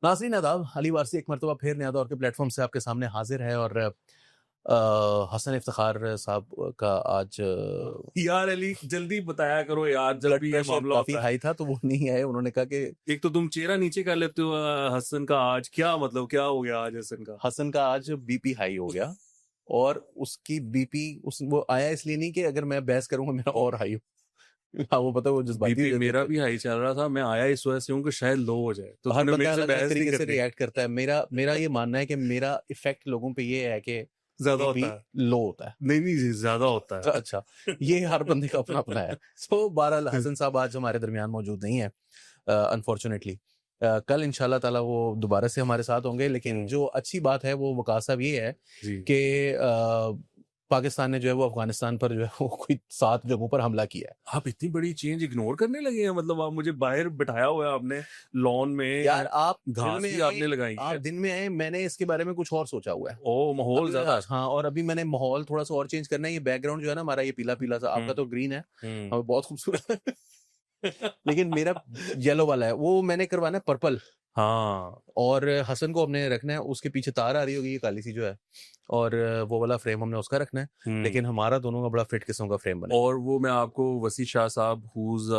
नाज़रीन आदाब, अली वारसी एक मरतबा फिर नया दौर के प्लेटफॉर्म से आपके सामने हाजिर है और हसन इफ्तिखार साहब का आज यार अली जल्दी बताया करो यार, जब ब्लड भी ये प्रेशर मामला काफ़ी होता है। हाई था तो वो नहीं आए। उन्होंने कहा कि एक तो तुम चेहरा नीचे कर लेते हो हसन का, आज क्या मतलब क्या हो गया आज हसन का? हसन का आज बीपी हाई हो गया और उसकी बीपी वो आया इसलिए नहीं कि अगर मैं बहस करूंगा मेरा और हाई हो। हाँ, वो पता है वो जज्बाती हो बीपी जाते मेरा हैं। भी हाई चल रहा था, मैं आया इस वजह से हूँ कि शायद लो हो जाए, तो हर तुमने बंदा मेरे से अलग अलग बहस नहीं तरीके से करनी। रिएक्ट करता है। मेरा मेरा ये मानना है कि मेरा इफेक्ट लोगों पे ये है कि ज्यादा बीपी होता है। लो होता है। नहीं नहीं जी, ज्यादा होता है। अच्छा, ये हर बंदे का अपना अपना है। सो बहरहाल हसन साहब आज हमारे दरमियान मौजूद नहीं है अनफॉर्चुनेटली। कल इंशाल्लाह ताला वो दोबारा से हमारे साथ होंगे, लेकिन जो अच्छी बात है वो वकास साहब ये है जी। कि पाकिस्तान ने जो है वो अफगानिस्तान पर जो है वो कोई 7 जगहों पर हमला किया है। आप इतनी बड़ी चेंज इग्नोर करने लगे हैं? मतलब आप मुझे बाहर बिठाया हुआ है आपने, लॉन यार में आप दिन घास में भी आए, आपने लगाई आप है। दिन में आए, मैंने इसके बारे में कुछ और सोचा हुआ है। ओ माहौल अभी ज्यादा। हाँ, और अभी मैंने माहौल थोड़ा सा और चेंज करना है। ये बैकग्राउंड जो है ना हमारा, ये पीला पीला सा, आपका तो ग्रीन है, हम्म। हमें बहुत खूबसूरत है। लेकिन मेरा येलो वाला है, वो मैंने करवाना है पर्पल। हाँ। और हसन को हमने रखना है, उसके पीछे तार आ रही होगी ये काली सी जो है, और वो वाला फ्रेम हमने उसका रखना है। लेकिन हमारा दोनों का बड़ा फिट किस्म का फ्रेम बने। और वो मैं आपको वसी शाह साहब हुज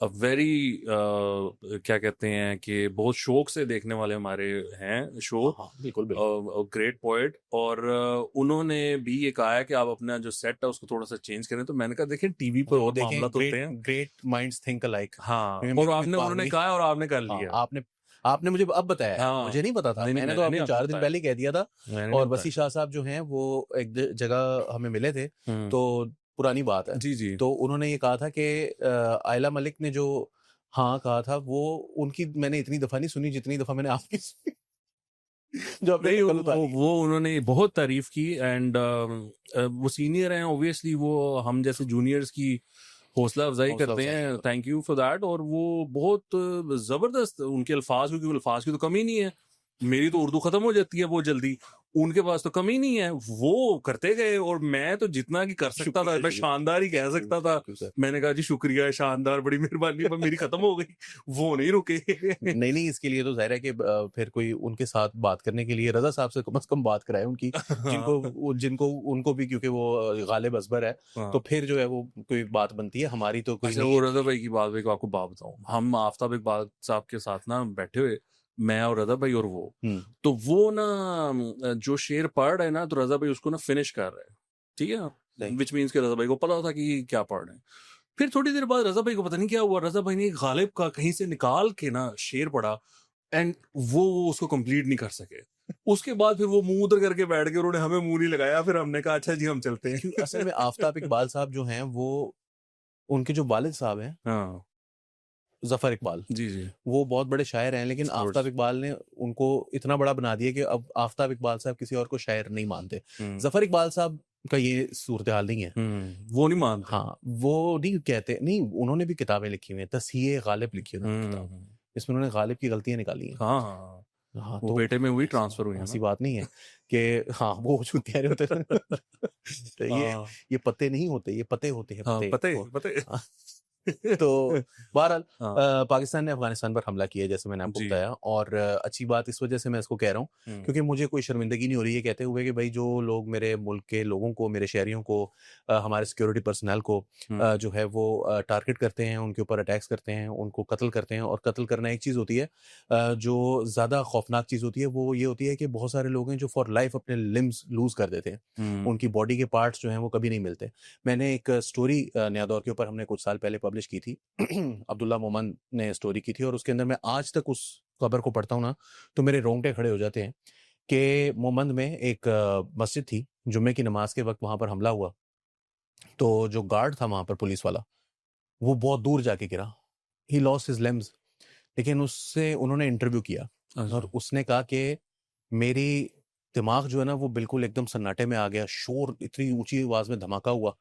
अ वेरी क्या कहते हैं कि बहुत शौक से देखने वाले हमारे हैं शो, हाँ बिल्कुल बिल्कुल। ग्रेट पोएट, और उन्होंने भी ये कहा है कि आप अपना जो सेट है उसको थोड़ा सा चेंज करें। तो मैंने कहा देखें टीवी पर और देखें, मामला तो होते ग्रेट हैं। Great minds think alike. हाँ, और मेरी भी आपने बात उन्होंने हुई। कहा और आपने कर हाँ, लिया। आपने आपने मुझे अब बताया है, हाँ। मुझे नहीं पता था। नहीं नहीं, मैंने तो मैंने आपको आपको 4 दिन बताया, पहले ही कह दिया था। मैंने नहीं और वसी बताया। शाह साहब जो हैं वो एक जगह हमें मिले थे, हम्म। तो पुरानी बात है। जी जी। तो उन्होंने ये कहा था कि आयला मलिक ने जो हाँ कहा था वो उनकी मैंने इतनी दफा नहीं सुनी जितनी दफा मैंने आपकी सुनी। जो आपने नहीं, कल उतारी है। वो उन्होंने बहुत तारीफ की, एंड वो सीनियर हैं ऑब्वियसली, वो हम जैसे जूनियर्स की हौसला अफजाई हौसला करते अफजाई हैं। है। Thank you for that. और वो बहुत जबरदस्त उनके अल्फाज, क्योंकि अल्फाज की तो कमी नहीं है। मेरी तो उर्दू खत्म हो जाती है वो जल्दी, उनके पास तो कमी नहीं है। वो करते गए और मैं तो जितना कि कर सकता था शुक्रिया मैं शुक्रिया। शानदार ही कह सकता था। Thank you sir. मैंने कहा जी शुक्रिया, शानदार, बड़ी मेहरबानी, पर मेरी खत्म हो गई। वो नहीं रुके। नहीं नहीं, इसके लिए तो जाहिर है कि फिर कोई उनके साथ बात करने के लिए रजा साहब से कम बात कराए उनकी, जिनको हाँ। जिनको उनको भी, क्योंकि वो गालिब असबर है, तो हाँ। फिर जो है वो कोई बात बनती है, हमारी तो कोई अच्छा, नहीं वो है। रजा भाई की बात, भाई को आपको बात बताऊं, हम आफ्ताब इकबाल साहब के साथ ना बैठे हुए, मैं और रजा भाई और वो, तो वो ना जो शेर पढ़ रहे हैं ना, तो रजा भाई उसको ना फिनिश कर रहे हैं, ठीक है, नहीं विच मीन्स के रजा भाई को पता था कि क्या पढ़ रहे हैं। फिर थोड़ी देर बाद रजा भाई को पता नहीं क्या हुआ, रजा भाई ने गालिब का कहीं से निकाल के ना शेर पढ़ा, एंड वो उसको कंप्लीट नहीं कर सके। उसके बाद फिर वो मुंह उधर करके बैठ गए, उन्होंने हमें मुंह नहीं लगाया। फिर हमने कहा अच्छा जी हम चलते क्योंकि असल में हैं। आफ्ताब इकबाल साहब जो हैं वो, उनके जो वालिद साहब हैं हाँ। जफर इकबाल, जी जी। वो बहुत बड़े शायर हैं, लेकिन Of course। आफ्ताब इकबाल ने उनको इतना बड़ा बना दिया कि अब आफ्ताब इकबाल साहब किसी और को शायर नहीं मानते। जफर इकबाल साहब का ये सूरत हाल नहीं है। वो नहीं मानते। हाँ, वो नहीं कहते, नहीं, उन्होंने भी किताबें लिखी हुई हैं, तस्हीए गालिब लिखी है उन्होंने किताब, इसमें उन्होंने गालिब की गलतियां निकाली हैं। हाँ हाँ, हाँ, वो तो बेटे में हुई ट्रांसफर हुई है ऐसी ना। बात नहीं है कि हाँ वो जो कह रहे होते हैं तो हाँ ये पत्ते नहीं होते, ये पते होते हैं, हाँ, पते पते वो। पते। हाँ, तो बहरहाल हाँ पाकिस्तान ने अफगानिस्तान पर हमला किया जैसे मैंने आपको जी। बताया, और अच्छी बात इस वजह से मैं इसको कह रहा हूँ क्योंकि मुझे कोई शर्मिंदगी नहीं हो रही है कहते हुए कि भाई जो लोग मेरे मुल्क के लोगों को, मेरे शहरियों को, हमारे सिक्योरिटी पर्सनल को जो है वो टारगेट करते हैं, उनके ऊपर अटैक्स करते हैं, उनको कत्ल करते हैं। और कत्ल करना एक चीज़ होती है, जो ज़्यादा खौफनाक चीज़ होती है वो ये होती है कि बहुत सारे लोग हैं जो फॉर लाइफ अपने लिम्स लूज कर देते हैं, उनकी बॉडी के पार्ट्स जो हैं वो कभी नहीं मिलते। मैंने एक स्टोरी नया दौर के ऊपर हमने कुछ साल पहले पब्लिश की थी, अब्दुल्ला मोमन ने स्टोरी की थी, और उसके अंदर मैं आज तक उस खबर को पढ़ता हूँ ना तो मेरे रोंगटे खड़े हो जाते हैं कि मोमंद में एक मस्जिद थी, जुम्मे की नमाज के वक्त वहां पर हमला हुआ। तो जो गार्ड था वहां पर, पुलिस वाला, वो बहुत दूर जाके गिरा, ही लॉस्ट हिज लिम्स। लेकिन उससे उन्होंने इंटरव्यू किया और उसने कहा कि मेरी दिमाग जो है ना वो बिल्कुल एकदम सन्नाटे में आ गया, शोर, इतनी ऊंची आवाज में धमाका हुआ,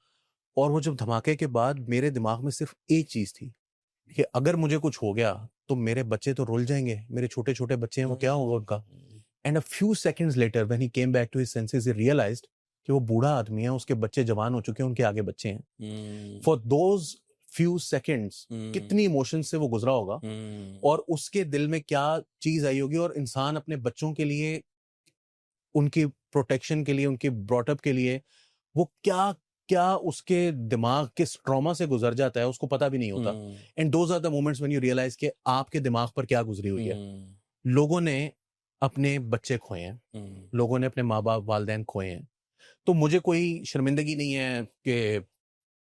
और वो जब धमाके के बाद मेरे दिमाग में सिर्फ एक चीज थी कि अगर मुझे कुछ हो गया तो मेरे बच्चे तो रुल जाएंगे, मेरे छोटे छोटे बच्चे हैं, वो क्या होगा उनका। And a few seconds later when he came back to his senses he realized कि वो बूढ़ा आदमी है, उसके बच्चे जवान हो चुके हैं, उनके आगे बच्चे हैं। फॉर दोज फ्यू सेकंड्स कितनी इमोशन से वो गुजरा होगा और उसके दिल में क्या चीज आई होगी, और इंसान अपने बच्चों के लिए, उनकी प्रोटेक्शन के लिए, उनकी ब्रॉटअप के लिए वो क्या क्या उसके दिमाग के ट्रॉमा से गुजर जाता है, उसको पता भी नहीं होता। And those are the moments when you realize कि आपके दिमाग पर क्या गुजरी हुई है। लोगों ने अपने बच्चे खोए हैं, लोगों ने अपने माँ बाप वालिदैन खोए हैं, तो मुझे कोई शर्मिंदगी नहीं है कि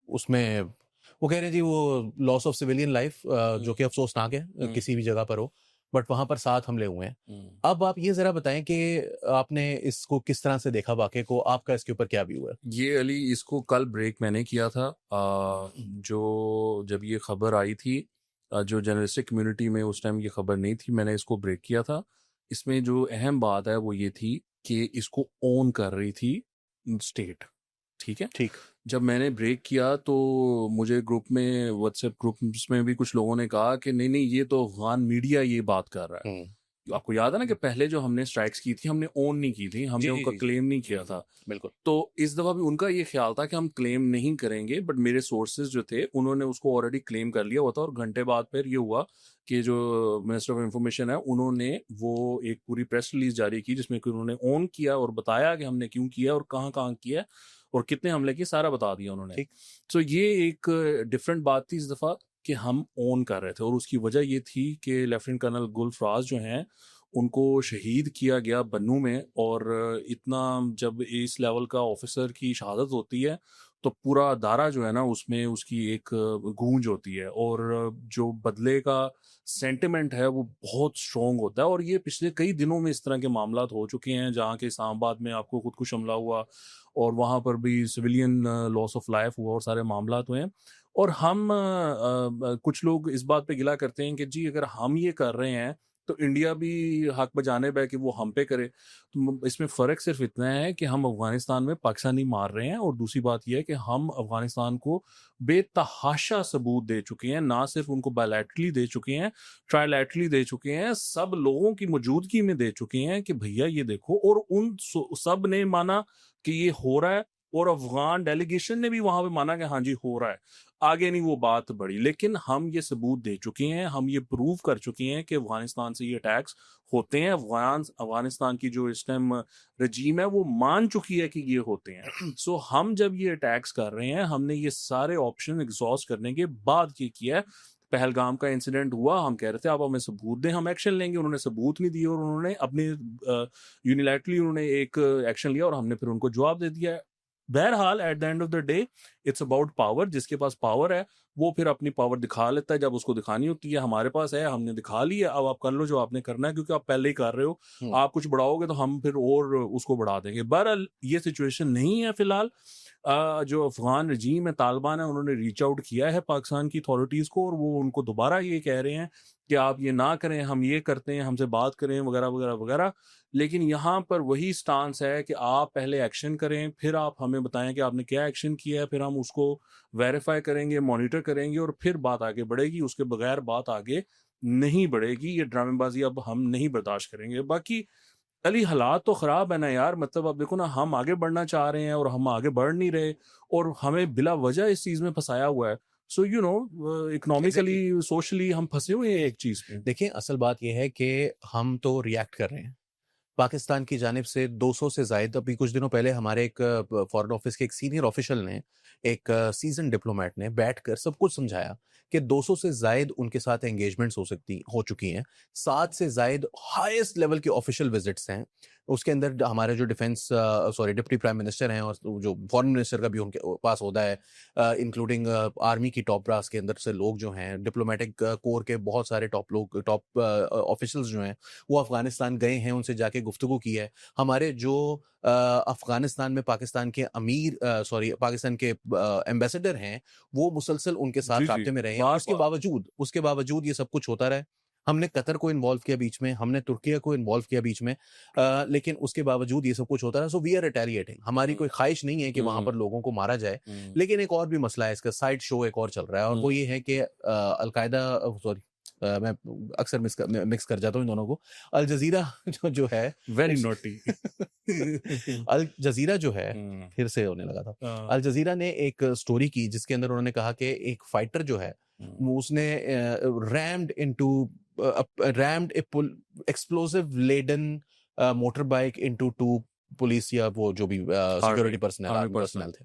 उसमें वो कह रहे हैं जी वो लॉस ऑफ सिविलियन लाइफ, जो कि अफसोसनाक है किसी भी जगह पर हो, बट वहां पर 7 हमले हुए हैं। अब आप ये जरा बताएं कि आपने इसको किस तरह से देखा, वाकये को, आपका इसके ऊपर क्या व्यू है? ये अली, इसको कल ब्रेक मैंने किया था। जो जब ये खबर आई थी, जो जर्नलिस्टिक कम्युनिटी में उस टाइम ये खबर नहीं थी, मैंने इसको ब्रेक किया था। इसमें जो अहम बात है वो ये थी कि इसको ओन कर रही थी स्टेट। ठीक है, ठीक। जब मैंने ब्रेक किया तो मुझे ग्रुप में, व्हाट्सएप ग्रुप्स में भी कुछ लोगों ने कहा कि नहीं नहीं, ये तो अफगान मीडिया ये बात कर रहा है। आपको याद है ना कि पहले जो हमने स्ट्राइक्स की थी, हमने ओन नहीं की थी, हमने उनका क्लेम नहीं किया था। बिल्कुल। तो इस दफा भी उनका ये ख्याल था कि हम क्लेम नहीं करेंगे, बट मेरे सोर्सेज जो थे उन्होंने उसको ऑलरेडी क्लेम कर लिया हुआ था। और घंटे बाद फिर ये हुआ कि जो मिनिस्टर ऑफ इंफॉर्मेशन है उन्होंने वो एक पूरी प्रेस रिलीज जारी की जिसमें कि उन्होंने ओन किया और बताया कि हमने क्यों किया और कहाँ कहाँ किया और कितने हमले किए, सारा बता दिया उन्होंने। तो ये एक डिफरेंट बात थी इस दफा कि हम ओन कर रहे थे। और उसकी वजह ये थी कि लेफ्टिनेंट कर्नल गुलफराज जो हैं उनको शहीद किया गया बन्नू में। और इतना जब इस लेवल का ऑफिसर की शहादत होती है तो पूरा दायरा जो है ना उसमें उसकी एक गूंज होती है और जो बदले का सेंटिमेंट है वो बहुत स्ट्रॉन्ग होता है। और ये पिछले कई दिनों में इस तरह के मामला हो चुके हैं, जहाँ के इस्लामाबाद में आपको खुदकुश हमला हुआ और वहाँ पर भी सिविलियन लॉस ऑफ लाइफ हुआ और सारे मामला हुए हैं। और हम कुछ लोग इस बात पे गिला करते हैं कि जी अगर हम ये कर रहे हैं तो इंडिया भी हक बजाने पे कि वो हम पे करे। तो इसमें फ़र्क सिर्फ इतना है कि हम अफगानिस्तान में पाकिस्तानी मार रहे हैं और दूसरी बात यह है कि हम अफगानिस्तान को बेतहाशा सबूत दे चुके हैं, ना सिर्फ उनको बायलैटरली दे चुके हैं, ट्रायलैटरली दे चुके हैं, सब लोगों की मौजूदगी में दे चुके हैं कि भैया ये देखो। और उन सब ने माना कि ये हो रहा है और अफगान डेलीगेशन ने भी वहां पे माना कि हाँ जी हो रहा है। आगे नहीं वो बात बढ़ी, लेकिन हम ये सबूत दे चुके हैं, हम ये प्रूव कर चुके हैं कि अफगानिस्तान से ये अटैक्स होते हैं। अफगानिस्तान की जो इस टाइम रजीम है वो मान चुकी है कि ये होते हैं। सो हम जब ये अटैक्स कर रहे हैं, हमने ये सारे ऑप्शन एग्जॉस्ट करने के बाद ये किया है। पहलगाम का इंसिडेंट हुआ, हम कह रहे थे आप हमें सबूत दें, हम एक्शन लेंगे। उन्होंने सबूत नहीं दिए और उन्होंने अपने यूनिलैटरली उन्होंने एक एक्शन लिया और हमने फिर उनको जवाब दे दिया है। बहरहाल at the end of the day it's about power. जिसके पास पावर है वो फिर अपनी पावर दिखा लेता है जब उसको दिखानी होती है। हमारे पास है, हमने दिखा ली है, अब आप कर लो जो आपने करना है, क्योंकि आप पहले ही कर रहे हो। आप कुछ बढ़ाओगे तो हम फिर और उसको बढ़ा देंगे। बहरहाल ये सिचुएशन नहीं है फिलहाल। जो अफगान रजीम है, तालिबान है, उन्होंने रीच आउट किया है पाकिस्तान की अथॉरिटीज़ को और वो उनको दोबारा ये कह रहे हैं कि आप ये ना करें, हम ये करते हैं, हमसे बात करें वगैरह वगैरह वगैरह। लेकिन यहाँ पर वही स्टांस है कि आप पहले एक्शन करें, फिर आप हमें बताएं कि आपने क्या एक्शन किया है, फिर हम उसको वेरीफाई करेंगे, मॉनिटर करेंगे और फिर बात आगे बढ़ेगी। उसके बगैर बात आगे नहीं बढ़ेगी। ये ड्रामेबाजी अब हम नहीं बर्दाश्त करेंगे। बाकी अली हालात तो ख़राब है ना यार, मतलब अब देखो ना, हम आगे बढ़ना चाह रहे हैं और हम आगे बढ़ नहीं रहे और हमें बिला वजह इस चीज़ में फंसाया हुआ है। So you know, economically socially हम फंसे हुए हैं एक चीज़ पे। देखिए, असल बात यह है कि हम तो रिएक्ट कर रहे हैं। पाकिस्तान की जानिब से 200 से ज़ायद, अभी कुछ दिनों पहले हमारे एक फॉरेन ऑफिस के एक सीनियर ऑफिशियल ने, एक सीजन डिप्लोमेट ने बैठकर सब कुछ समझाया कि 200 से ज़ायद उनके साथ एंगेजमेंट्स हो चुकी हैं, 7 से ज़ायद हाईएस्ट लेवल के ऑफिशियल विजिट्स हैं। उसके अंदर हमारे जो डिप्टी प्राइम मिनिस्टर हैं और जो फॉरेन मिनिस्टर का भी उनके पास होता है, इंक्लूडिंग आर्मी की टॉप ब्रास के अंदर से लोग जो हैं, डिप्लोमेटिक कोर के बहुत सारे टॉप ऑफिशियल्स जो हैं वो अफगानिस्तान गए हैं, उनसे जाके गुफ्तगू की है। हमारे जो अफगानिस्तान में पाकिस्तान के पाकिस्तान के एम्बेसडर हैं, वो मुसलसल उनके साथ राब्ते में रहे हैं। उसके बावजूद ये सब कुछ होता रहा। हमने कतर को इन्वॉल्व किया बीच में, हमने तुर्किया को इन्वॉल्व किया बीच में, लेकिन उसके बावजूद ये सब कुछ होता रहा। So we are retaliating. हमारी कोई ख्वाहिश नहीं है कि वहां पर लोगों को मारा जाए, लेकिन एक और भी मसला है, इसका साइड शो एक और चल रहा है और वो ये है कि अलकायदा मैं अक्सर मिक्स कर जाता हूँ इन दोनों को। अल जजीरा जो है वेरी नॉटी। अल जजीरा जो है, फिर से होने लगा था। अल जजीरा ने एक स्टोरी की जिसके अंदर उन्होंने कहा कि एक फाइटर जो है वो उसने rammed explosive laden motor bike into 2 police या वो जो भी सिक्योरिटी पर्सनल थे।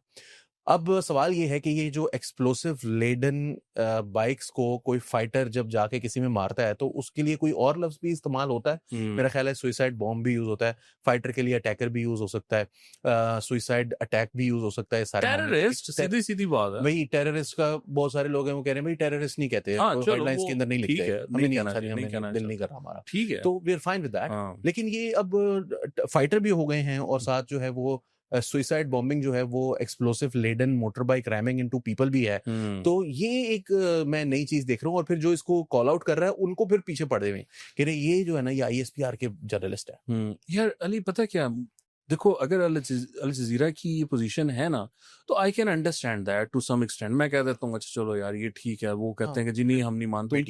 अब सवाल ये है कि ये जो एक्सप्लोसिव लेडन बाइक्स को कोई फाइटर जब जाके किसी में मारता है तो उसके लिए कोई और लफ्ज भी इस्तेमाल होता है। मेरा ख्याल है सुइसाइड बॉम्ब भी यूज होता है, फाइटर के लिए अटैकर भी यूज हो सकता है, सुइसाइड अटैक भी यूज हो सकता है। सारे टेररिस्ट सीधी सीधी बात है भाई, टेररिस्ट का बहुत सारे लोग हैं वो कह रहे हैं भाई टेररिस्ट नहीं कहते, गाइडलाइंस के अंदर नहीं लिखते, हमें नहीं अच्छा, दिल नहीं कर रहा हमारा, ठीक है, तो we are fine with that. लेकिन ये अब फाइटर भी हो गए हैं और साथ जो है वो सुइसाइड बॉम्बिंग जो है वो explosive laden motor bike ramming into people भी है। तो ये एक मैं नई चीज देख रहा हूँ। और फिर जो इसको कॉल आउट कर रहा है उनको फिर पीछे पड़े हुए कि रे ये जो है ना ये ISPR के जर्नलिस्ट है। यार अली पता क्या, देखो अगर अल जजीरा की ये पोजीशन है ना तो I can understand that to some extent. मैं कह देता हूँ अच्छा चलो यार ये ठीक है, वो कहते हैं कि जी नहीं हम नहीं मानते,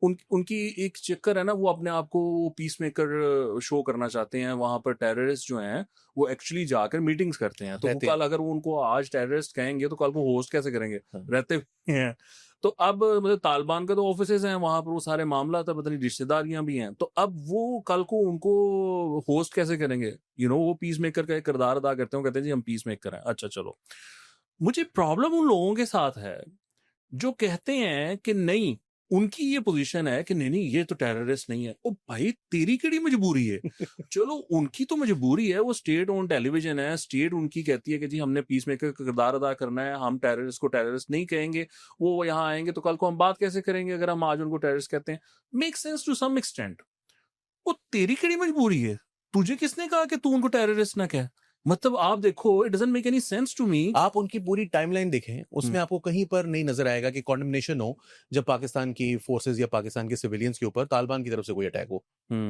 उनकी एक चक्कर है ना, वो अपने आप को पीस मेकर शो करना चाहते हैं। वहां पर टेररिस्ट जो हैं वो एक्चुअली जाकर मीटिंग्स करते हैं, तो वो कल अगर वो उनको आज टेररिस्ट कहेंगे तो कल को होस्ट कैसे करेंगे, रहते हैं। तो अब मतलब तालिबान का तो ऑफिसेज हैं वहां पर, वो सारे मामला था, पता नहीं रिश्तेदारियां भी हैं, तो अब वो कल को उनको होस्ट कैसे करेंगे? वो पीस मेकर का एक किरदार अदा करते हैं, कहते हैं जी हम पीस मेकर हैं। अच्छा चलो, मुझे प्रॉब्लम उन लोगों के साथ है जो कहते हैं कि नहीं उनकी ये पोजीशन है कि नहीं ये तो टेररिस्ट नहीं है। ओ भाई तेरी केड़ी मजबूरी है? चलो उनकी तो मजबूरी है, वो स्टेट ऑन टेलीविजन है, स्टेट उनकी कहती है कि जी हमने पीस मेकर का किरदार अदा करना है, हम टेररिस्ट को टेररिस्ट नहीं कहेंगे। वो यहाँ आएंगे तो कल को हम बात कैसे करेंगे अगर हम आज उनको टेररिस्ट कहते हैं? Make sense to some extent. वो तेरी केड़ी मजबूरी है? तुझे किसने कहा कि तू उनको टेररिस्ट ना कह? मतलब आप देखो, it doesn't make any sense to me. आप उनकी पूरी टाइमलाइन देखें, उसमें आपको कहीं पर नहीं नजर आएगा कि कॉन्डमनेशन हो जब पाकिस्तान की फोर्सेस या पाकिस्तान के सिविलियंस के ऊपर तालिबान की तरफ से कोई अटैक हो।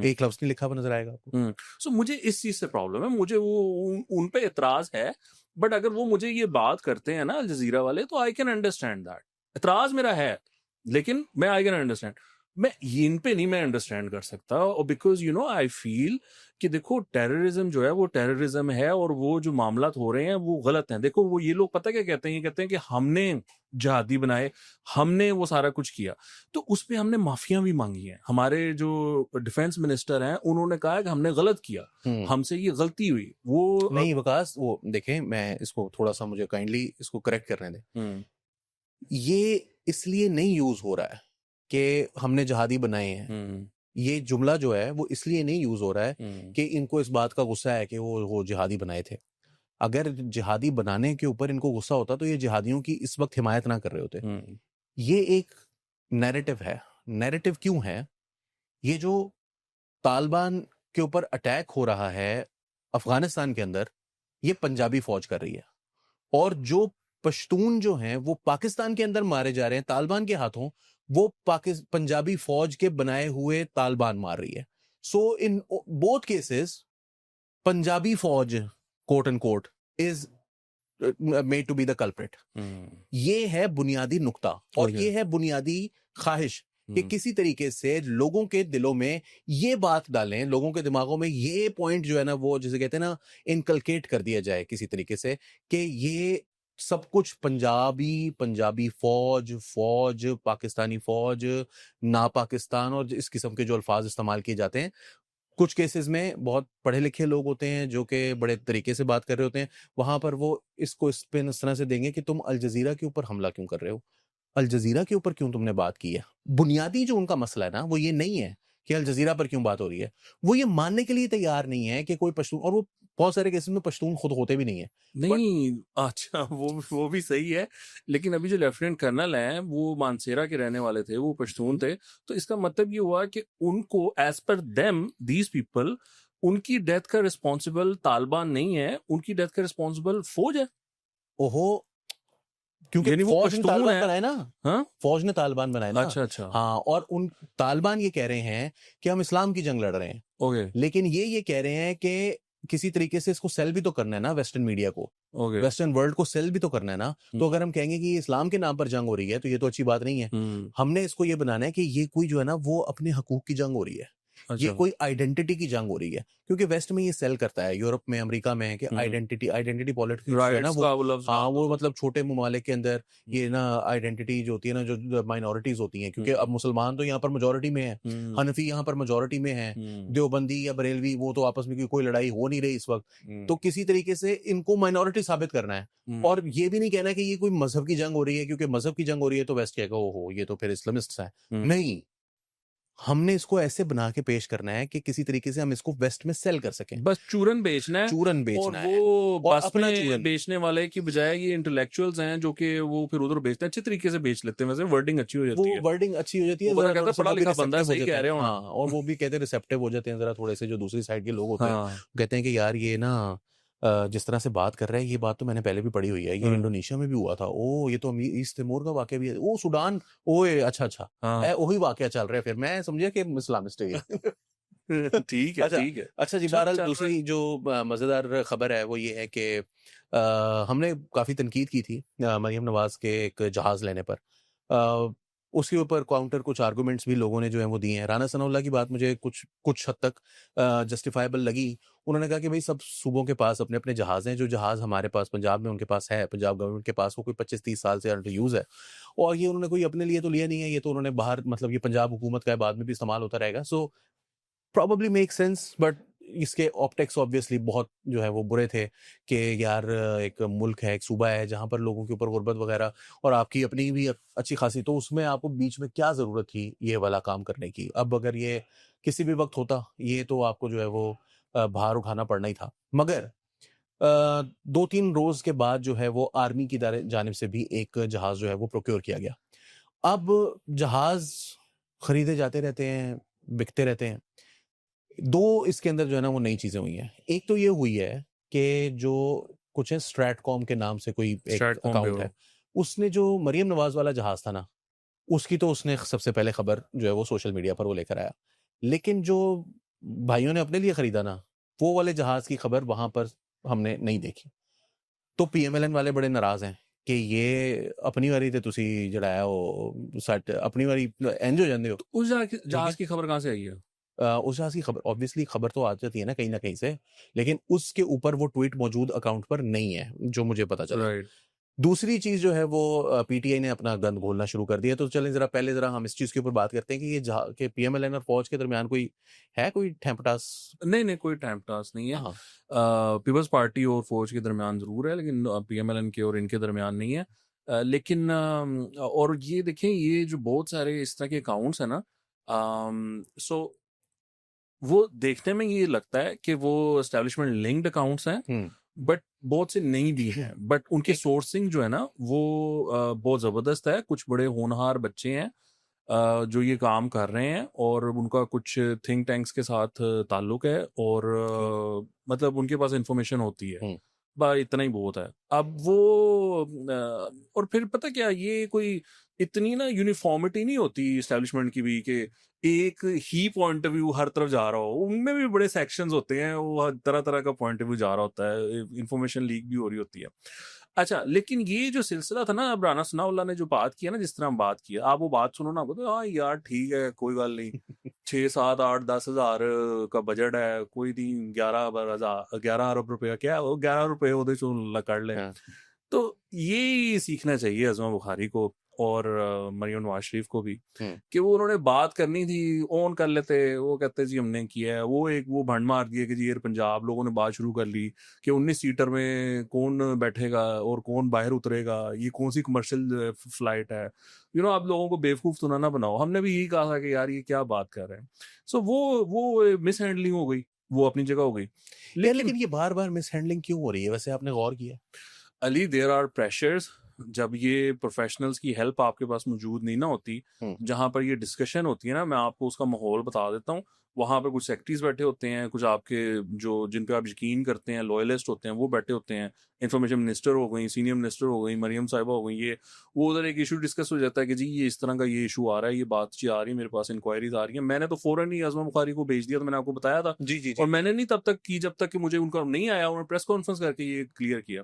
एक लफ्ज नहीं लिखा हुआ नजर आएगा आपको। सो मुझे इस चीज से प्रॉब्लम है, मुझे वो उन पे एतराज है। बट अगर वो मुझे ये बात करते हैं ना अल जजीरा वाले, तो आई कैन अंडरस्टैंड दैट। एतराज मेरा है लेकिन मैं आई कैन अंडरस्टैंड। मैं इन पे नहीं मैं अंडरस्टैंड कर सकता, और बिकॉज आई फील कि देखो टेररिज्म जो है वो टेररिज्म है, और वो जो मामला हो रहे हैं वो गलत हैं। देखो वो ये लोग पता क्या कहते हैं, ये कहते हैं कि हमने जहादी बनाए, हमने वो सारा कुछ किया, तो उस पे हमने माफिया भी मांगी है। हमारे जो डिफेंस मिनिस्टर हैं उन्होंने कहा है कि हमने गलत किया, हमसे ये गलती हुई। वो नहीं वकास, वो देखें, मैं इसको थोड़ा सा, मुझे काइंडली इसको करेक्ट करने दें। ये इसलिए नहीं यूज हो रहा है कि हमने जहादी बनाए हैं। ये जुमला जो है वो इसलिए नहीं यूज हो रहा है कि इनको इस बात का गुस्सा है कि वो जिहादी बनाए थे। अगर जिहादी बनाने के ऊपर इनको गुस्सा होता तो ये जिहादियों की इस वक्त हिमायत ना कर रहे होते। ये एक नैरेटिव है। नैरेटिव क्यों है? ये जो तालिबान के ऊपर अटैक हो रहा है अफगानिस्तान के अंदर, ये पंजाबी फौज कर रही है, और जो पश्तून जो हैं वो पाकिस्तान के अंदर मारे जा रहे हैं तालिबान के हाथों, वो पंजाबी फौज के बनाए हुए तालिबान मार रही है। So in both cases Punjabi फौज quote and quote is made to be the culprit. ये है बुनियादी नुक्ता, और ये है बुनियादी ख्वाहिश कि किसी तरीके से लोगों के दिलों में ये बात डालें, लोगों के दिमागों में ये पॉइंट जो है ना, वो जिसे कहते हैं ना, इनकलकेट कर दिया जाए किसी तरीके से कि ये सब कुछ पंजाबी फौज पाकिस्तानी फौज ना पाकिस्तान, और इस किस्म के जो अल्फाज इस्तेमाल किए जाते हैं। कुछ केसेस में बहुत पढ़े लिखे लोग होते हैं जो कि बड़े तरीके से बात कर रहे होते हैं, वहां पर वो इसको स्पिन इस तरह से देंगे कि तुम अल जजीरा के ऊपर हमला क्यों कर रहे हो, अल जजीरा के ऊपर क्यों तुमने बात की है। बुनियादी जो उनका मसला है ना, वो ये नहीं है कि अल जजीरा पर क्यों बात हो रही है, वो ये मानने के लिए तैयार नहीं है कि कोई पश्तून, और वो बहुत सारे केसेस में पश्तून खुद होते भी नहीं है। नहीं अच्छा, वो भी सही है, लेकिन अभी जो लेफ्टिनेंट कर्नल हैं वो मानसेरा के रहने वाले थे, वो पश्तून थे, तो इसका मतलब ये हुआ कि उनको as per them these people, उनकी डेथ का रिस्पॉन्सिबल तालिबान नहीं है, उनकी डेथ का रिस्पॉन्सिबल फौज है। ओहो, क्योंकि फौज ने तालिबान बनाए ना। हाँ, फौज ने तालिबान बनाए ना। अच्छा हाँ, और उन तालिबान ये कह रहे हैं कि हम इस्लाम की जंग लड़ रहे हैं। ओके, लेकिन ये कह रहे हैं कि किसी तरीके से इसको सेल भी तो करना है ना, वेस्टर्न मीडिया को, ओके वेस्टर्न वर्ल्ड को सेल भी तो करना है ना। तो अगर हम कहेंगे कि ये इस्लाम के नाम पर जंग हो रही है तो ये तो अच्छी बात नहीं है। हमने इसको ये बनाना है कि ये कोई जो है ना वो अपने हकूक की जंग हो रही है, ये अच्छा कोई आइडेंटिटी की जंग हो रही है, क्योंकि वेस्ट में ये सेल करता है, यूरोप में, अमेरिका में, कि आइडेंटिटी पॉलिटिक्स जो है ना राइट्स वो, का वो लफ्ज हाँ वो मतलब छोटे ममालिक के अंदर ये ना आइडेंटिटी जो होती है ना, जो माइनॉरिटीज होती हैं, क्योंकि अब मुसलमान तो यहाँ पर मेजोरिटी में है, हनफी यहाँ पर मेजोरिटी में है, देवबंदी या बरेलवी वो तो आपस में कोई लड़ाई हो नहीं रही इस वक्त, तो किसी तरीके से इनको माइनॉरिटी साबित करना है। और ये भी नहीं कहना कि ये कोई मजहब की जंग हो रही है, क्योंकि मजहब की जंग हो रही है तो वेस्ट कहेगा ओहो ये तो फिर इस्लामिस्ट है। नहीं, हमने इसको ऐसे बना के पेश करना है कि किसी तरीके से हम इसको वेस्ट में सेल कर सकें, बस चूरन बेचना है, चूरन और बेचना है, वो और बस अपना में चूरन। बेचने वाले की बजाय ये इंटेलेक्चुअल्स हैं जो कि वो फिर उधर बेचते हैं, अच्छे तरीके से बेच लेते हैं, वैसे वर्डिंग अच्छी हो वो जाती है, वर्डिंग अच्छी हो जाती है, वो पता जरा कहता है पढ़ा वो भी लिखा बंदा है, receptive हो सही जाते कह हैं। रहे हो ना। हाँ, और वो भी कहते हैं रिसेप्टिव हो जाते हैं जरा थोड़े से, जो दूसरी साइड के लोग होते हैं, हाँ कहते हैं कि यार ये ना जिस तरह से बात कर रहे हैं, ये बात तो मैंने पहले भी पढ़ी हुई है, ये इंडोनेशिया में भी हुआ था, ओ ये तो ईस्ट तिमोर का वाकया भी है, ओ सुडान, ओए अच्छा अच्छा, हाँ वही वाकया चल रहा है, फिर मैं समझिया कि इस्लामिस्ट है ये। ठीक है अच्छा ठीक है, अच्छा जी, चल बहरहाल चल रहा है। दूसरी जो मजेदार खबर है वो ये है कि हमने काफी तनकीद की थी मरियम नवाज के एक जहाज लेने पर। उसके ऊपर काउंटर कुछ आर्गुमेंट्स भी लोगों ने जो है वो दिए हैं। राना सनाउल्लाह की बात मुझे कुछ हद तक जस्टिफाइबल लगी। उन्होंने कहा कि भाई सब सूबों के पास अपने अपने जहाज हैं, जो जहाज हमारे पास पंजाब में उनके पास है, पंजाब गवर्नमेंट के पास, वो कोई 25-30 साल से अंडर यूज है, और ये उन्होंने कोई अपने लिए तो लिया नहीं है, ये तो उन्होंने बाहर, मतलब ये पंजाब हुकूमत का है, बाद में भी इस्तेमाल होता रहेगा। So probably make sense, but इसके ऑप्टिक्स ऑब्वियसली बहुत जो है वो बुरे थे कि यार एक मुल्क है, एक सूबा है जहां पर लोगों के ऊपर गुर्बत वगैरह, और आपकी अपनी भी अच्छी खासी, तो उसमें आपको बीच में क्या जरूरत थी ये वाला काम करने की। अब अगर ये किसी भी वक्त होता, ये तो आपको जो है वो भार उठाना पड़ना ही था। मगर 2-3 रोज के बाद जो है वो आर्मी की जानिब से भी एक जहाज जो है वो प्रोक्योर किया गया। अब जहाज खरीदे जाते रहते हैं, बिकते रहते हैं। दो इसके अंदर जो है ना वो नई चीजें हुई हैं। एक तो ये हुई है कि जो कुछ है स्ट्रैटकॉम के नाम से कोई एक स्ट्रैटकॉम अकाउंट ब्यूरो। है, उसने जो मरियम नवाज वाला जहाज था ना, उसकी तो उसने सबसे पहले खबर जो है वो सोशल मीडिया पर वो लेकर आया। लेकिन जो भाइयों ने अपने लिए खरीदा ना, वो वाले जहाज की खबर वहां पर हमने नहीं देखी। तो पीएमएलएन वाले बड़े नाराज हैं कि ये अपनी वारी ते तुसी जड़ा है वो सट अपनी वारी एंज हो जाते हो। तो उस जहाज की खबर कहाँ से आई है? उस जहाज की खबर ऑब्वियसली खबर तो आ जाती है ना कहीं से, लेकिन उसके ऊपर वो ट्वीट मौजूद अकाउंट पर नहीं है जो मुझे पता चला। राइट। दूसरी चीज जो है वो पीटीआई ने अपना गंद घोलना शुरू कर दिया। तो चलें पहले जरा हम इस चीज के ऊपर बात करते हैं कि ये कि पीएमएलएन और फौज के दरमियान कोई ठेपटास। नहीं कोई टाइम टास्क नहीं है। हाँ, पीपल्स पार्टी और फौज के दरमियान जरूर है, लेकिन पीएमएलएन के और इनके दरमियान नहीं है। लेकिन और ये देखें, ये जो बहुत सारे इस तरह के अकाउंट्स हैं ना, सो वो देखने में ये लगता है कि वो एस्टेब्लिशमेंट लिंक्ड अकाउंट्स हैं, बट बहुत से नहीं भी हैं, बट उनके सोर्सिंग जो है ना वो बहुत जबरदस्त है। कुछ बड़े होनहार बच्चे हैं जो ये काम कर रहे हैं, और उनका कुछ थिंक टैंक्स के साथ ताल्लुक है, और मतलब उनके पास इंफॉर्मेशन होती है, बस इतना ही बहुत है। अब वो और फिर पता क्या, ये कोई इतनी ना यूनिफॉर्मिटी नहीं होती एस्टेब्लिशमेंट की भी कि एक ही पॉइंट ऑफ व्यू हर तरफ जा रहा हो। उनमें भी बड़े सेक्शंस होते हैं, वो तरह तरह का पॉइंट ऑफ व्यू जा रहा होता है, इंफॉर्मेशन लीक भी हो रही होती है। अच्छा, लेकिन ये जो सिलसिला था ना, अब राना सनाउल्लाह ने जो बात किया ना, जिस तरह हम बात किया, आप वो बात सुनो ना, बोलो हाँ यार ठीक है, कोई गल नहीं, 6, 7, 8, 10 हज़ार का बजट है, कोई नहीं, 11 अरब रुपया, क्या है वो 11 रुपये वो कर ले। तो ये सीखना चाहिए अज़मा बुखारी को और मरियम नवाज शरीफ को भी, कि वो उन्होंने बात करनी थी, ऑन कर लेते, वो कहते जी हमने किया है, वो भंड मार दिए कि जी एयर पंजाब लोगों ने बात शुरू कर ली कि 19 सीटर में कौन बैठेगा और कौन बाहर उतरेगा, ये कौन सी कमर्शियल फ्लाइट है। आप लोगों को बेवकूफ़ तो ना बनाओ। हमने भी यही कहा था कि यार ये क्या बात कर रहे हैं। सो वो मिस हैंडलिंग हो गई, वो अपनी जगह हो गई। लेकिन ये बार बार मिस हैंडलिंग क्यों हो रही है, वैसे आपने गौर किया? Ali, there are pressures. जब ये प्रोफेशनल्स की हेल्प आपके पास मौजूद नहीं ना होती, जहां पर ये डिस्कशन होती है ना, मैं आपको उसका माहौल बता देता हूँ। वहां पे कुछ सेक्रेटरीज बैठे होते हैं, कुछ आपके जो जिन पे आप यकीन करते हैं, लॉयलिस्ट होते हैं, वो बैठे होते हैं। इन्फॉर्मेशन मिनिस्टर हो गई, सीनियर मिनिस्टर हो गई, मरियम साहिबा हो गई, ये वो उधर एक इशू डिस्कस हो जाता है कि जी ये इस तरह का ये इशू आ रहा है, ये बात जी आ रही है, मेरे पास इंक्वायरीज आ रही है। मैंने तो फौरन ही आजमा बुखारी को भेज दिया, तो मैंने आपको बताया था। जी जी और जी। मैंने नहीं तब तक की जब तक कि मुझे उनका नहीं आया, उन्होंने प्रेस कॉन्फ्रेंस करके ये क्लियर किया।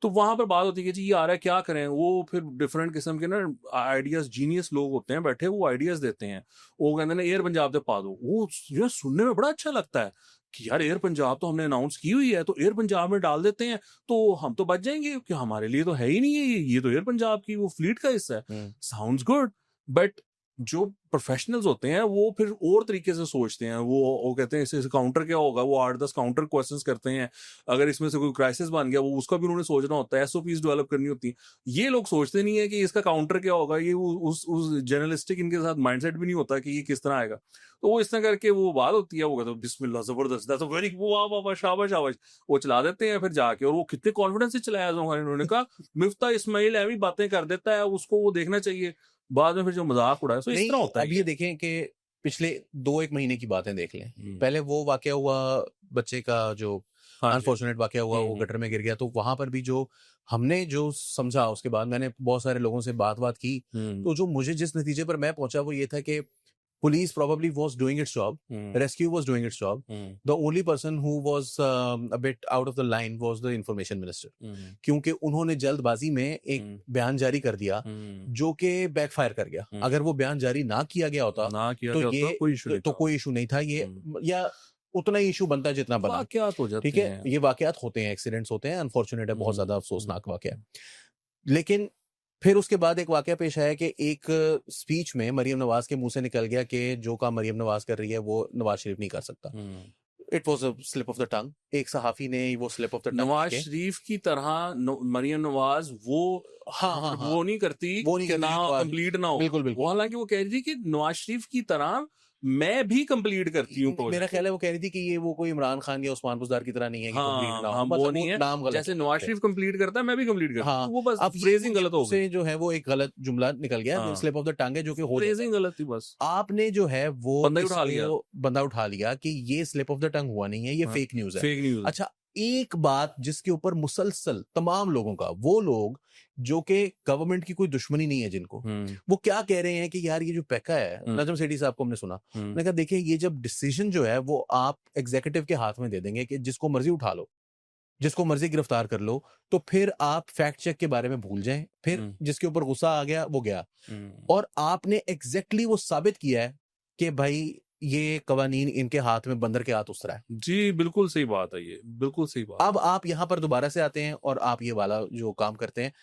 तो वहां पर बात होती है कि जी ये आ रहा है, क्या करें। वो फिर डिफरेंट किस्म के ना आइडियाज, जीनियस लोग होते हैं बैठे, वो आइडियाज देते हैं। वो कहते हैं एयर पंजाब से पा दो, वो ये सुनने में बड़ा अच्छा लगता है कि यार एयर पंजाब तो हमने अनाउंस की हुई है, तो एयर पंजाब में डाल देते हैं तो हम तो बच जाएंगे, कि हमारे लिए तो है ही नहीं है ये तो एयर पंजाब की वो फ्लीट का हिस्सा है। साउंड्स गुड, बट जो प्रोफेशनल्स होते हैं वो फिर और तरीके से सोचते हैं। वो कहते हैं इसे काउंटर क्या होगा, वो 8-10 काउंटर क्वेश्चंस करते हैं। अगर इसमें से कोई क्राइसिस बन गया, वो उसका भी उन्होंने सोचना होता है, एसओपीज डेवलप करनी होती है। ये लोग सोचते नहीं है कि इसका काउंटर क्या होगा। ये उस जर्नलिस्टिक इनके साथ माइंडसेट भी नहीं होता कि ये किस तरह आएगा। तो वो इस तरह करके वो बात होती है, वो कहते हैं बिस्मिल्लाह जबरदस्त, दैट्स अ वेरी, वाह वाह वाह, शाबाश शाबाश, वो चला देते हैं फिर जाके। और वो कितने कॉन्फिडेंस से चलाया उन्होंने कहा मिफ्ता इस्माइल ऐवी बातें कर देता है, उसको वो देखना चाहिए। बाद में फिर जो मजाक उड़ाया, तो इस नहीं, तरह होता है अब ये देखें कि पिछले 2-1 महीने की बातें देख लें। हम्म। पहले वो वाकया हुआ, बच्चे का जो हाँ जी। अनफॉर्चुनेट वाकया हुआ, वो गटर में गिर गया, तो वहां पर भी जो हमने जो समझा, उसके बाद मैंने बहुत सारे लोगों से बात की, तो जो मुझे जिस नतीजे पर मैं पहुंचा वो ये था कि police probably was doing its job, rescue was doing its job. The only person who was a bit out of the line was the information minister, क्योंकि उन्होंने जल्दबाजी में एक बयान जारी कर दिया जो कि बैकफायर कर गया। अगर वो बयान जारी ना किया गया होता तो ये कोई इशू नहीं था, ये या उतना ही इशू बनता जितना बना। वाकयात हो जाते ठीक है, हैं। ये वाकयात होते हैं, एक्सीडेंट्स होते हैं, अनफॉर्चुनेट है, बहुत ज्यादा अफसोसनाक वाकया है। लेकिन फिर उसके बाद एक वाकया पेश आया कि एक स्पीच में मरियम नवाज के मुंह से निकल गया कि जो काम मरियम नवाज कर रही है वो नवाज शरीफ नहीं कर सकता। It was a slip of the tongue. एक सहाफी ने वो slip of the tongue Nawaz Sharif की तरह मरियम नवाज वो हाँ वो नहीं करती, वो नहीं कि करती ना नवाज, कंप्लीट ना हो। बिल्कुल बिल्कुल। वो हालांकि वो कह रही थी कि नवाज शरीफ की तरह मैं भी कंप्लीट करती हूँ मेरा प्रोजेक्ट। ख्याल है वो कह रही थी कि ये वो कोई इमरान खान या उस्मान बुज़दार की तरह नहीं है कि कंप्लीट ना हो, हाँ बस वो वो नहीं है, नाम गलत जैसे है। नवाज शरीफ कंप्लीट करता है मैं भी कंप्लीट करता हाँ, हूँ, वो बस अब फ्रेजिंग गलत हो गई। से जो है वो एक गलत जुमला निकल गया, हाँ। स्लिप ऑफ द टंग है, जो कि हो जाता है। फ्रेजिंग गलत थी बस। आपने जो है वो बंदा ही उठा लिया। बंदा उठा लिया कि ये स्लिप ऑफ द टंग हुआ नहीं है, ये हाँ, फेक न्यूज है। Fake news. अच्छा, एक बात जिसके ऊपर मुसलसल तमाम लोगों का, वो लोग जो कि गवर्नमेंट की कोई दुश्मनी नहीं है जिनको, वो क्या कह रहे हैं कि यार ये जो पैका है, नजम सेठी साहब को हमने सुना, मैंने कहा देखिए ये जब डिसीजन जो है वो आप एग्जीक्यूटिव के हाथ में दे देंगे कि जिसको मर्जी उठा लो, जिसको मर्जी गिरफ्तार कर लो, तो फिर आप फैक्ट चेक के बारे में भूल जाएं, फिर जिसके ऊपर गुस्सा आ गया वो गया। और आपने एग्जैक्टली वो साबित किया है कि भाई ये कवानीन इनके हाथ में बंदर के हाथ उतरा है। जी बिल्कुल सही बात है, ये बिल्कुल सही बात। अब आप यहां पर दोबारा से आते हैं और आप ये वाला जो काम करते हैं,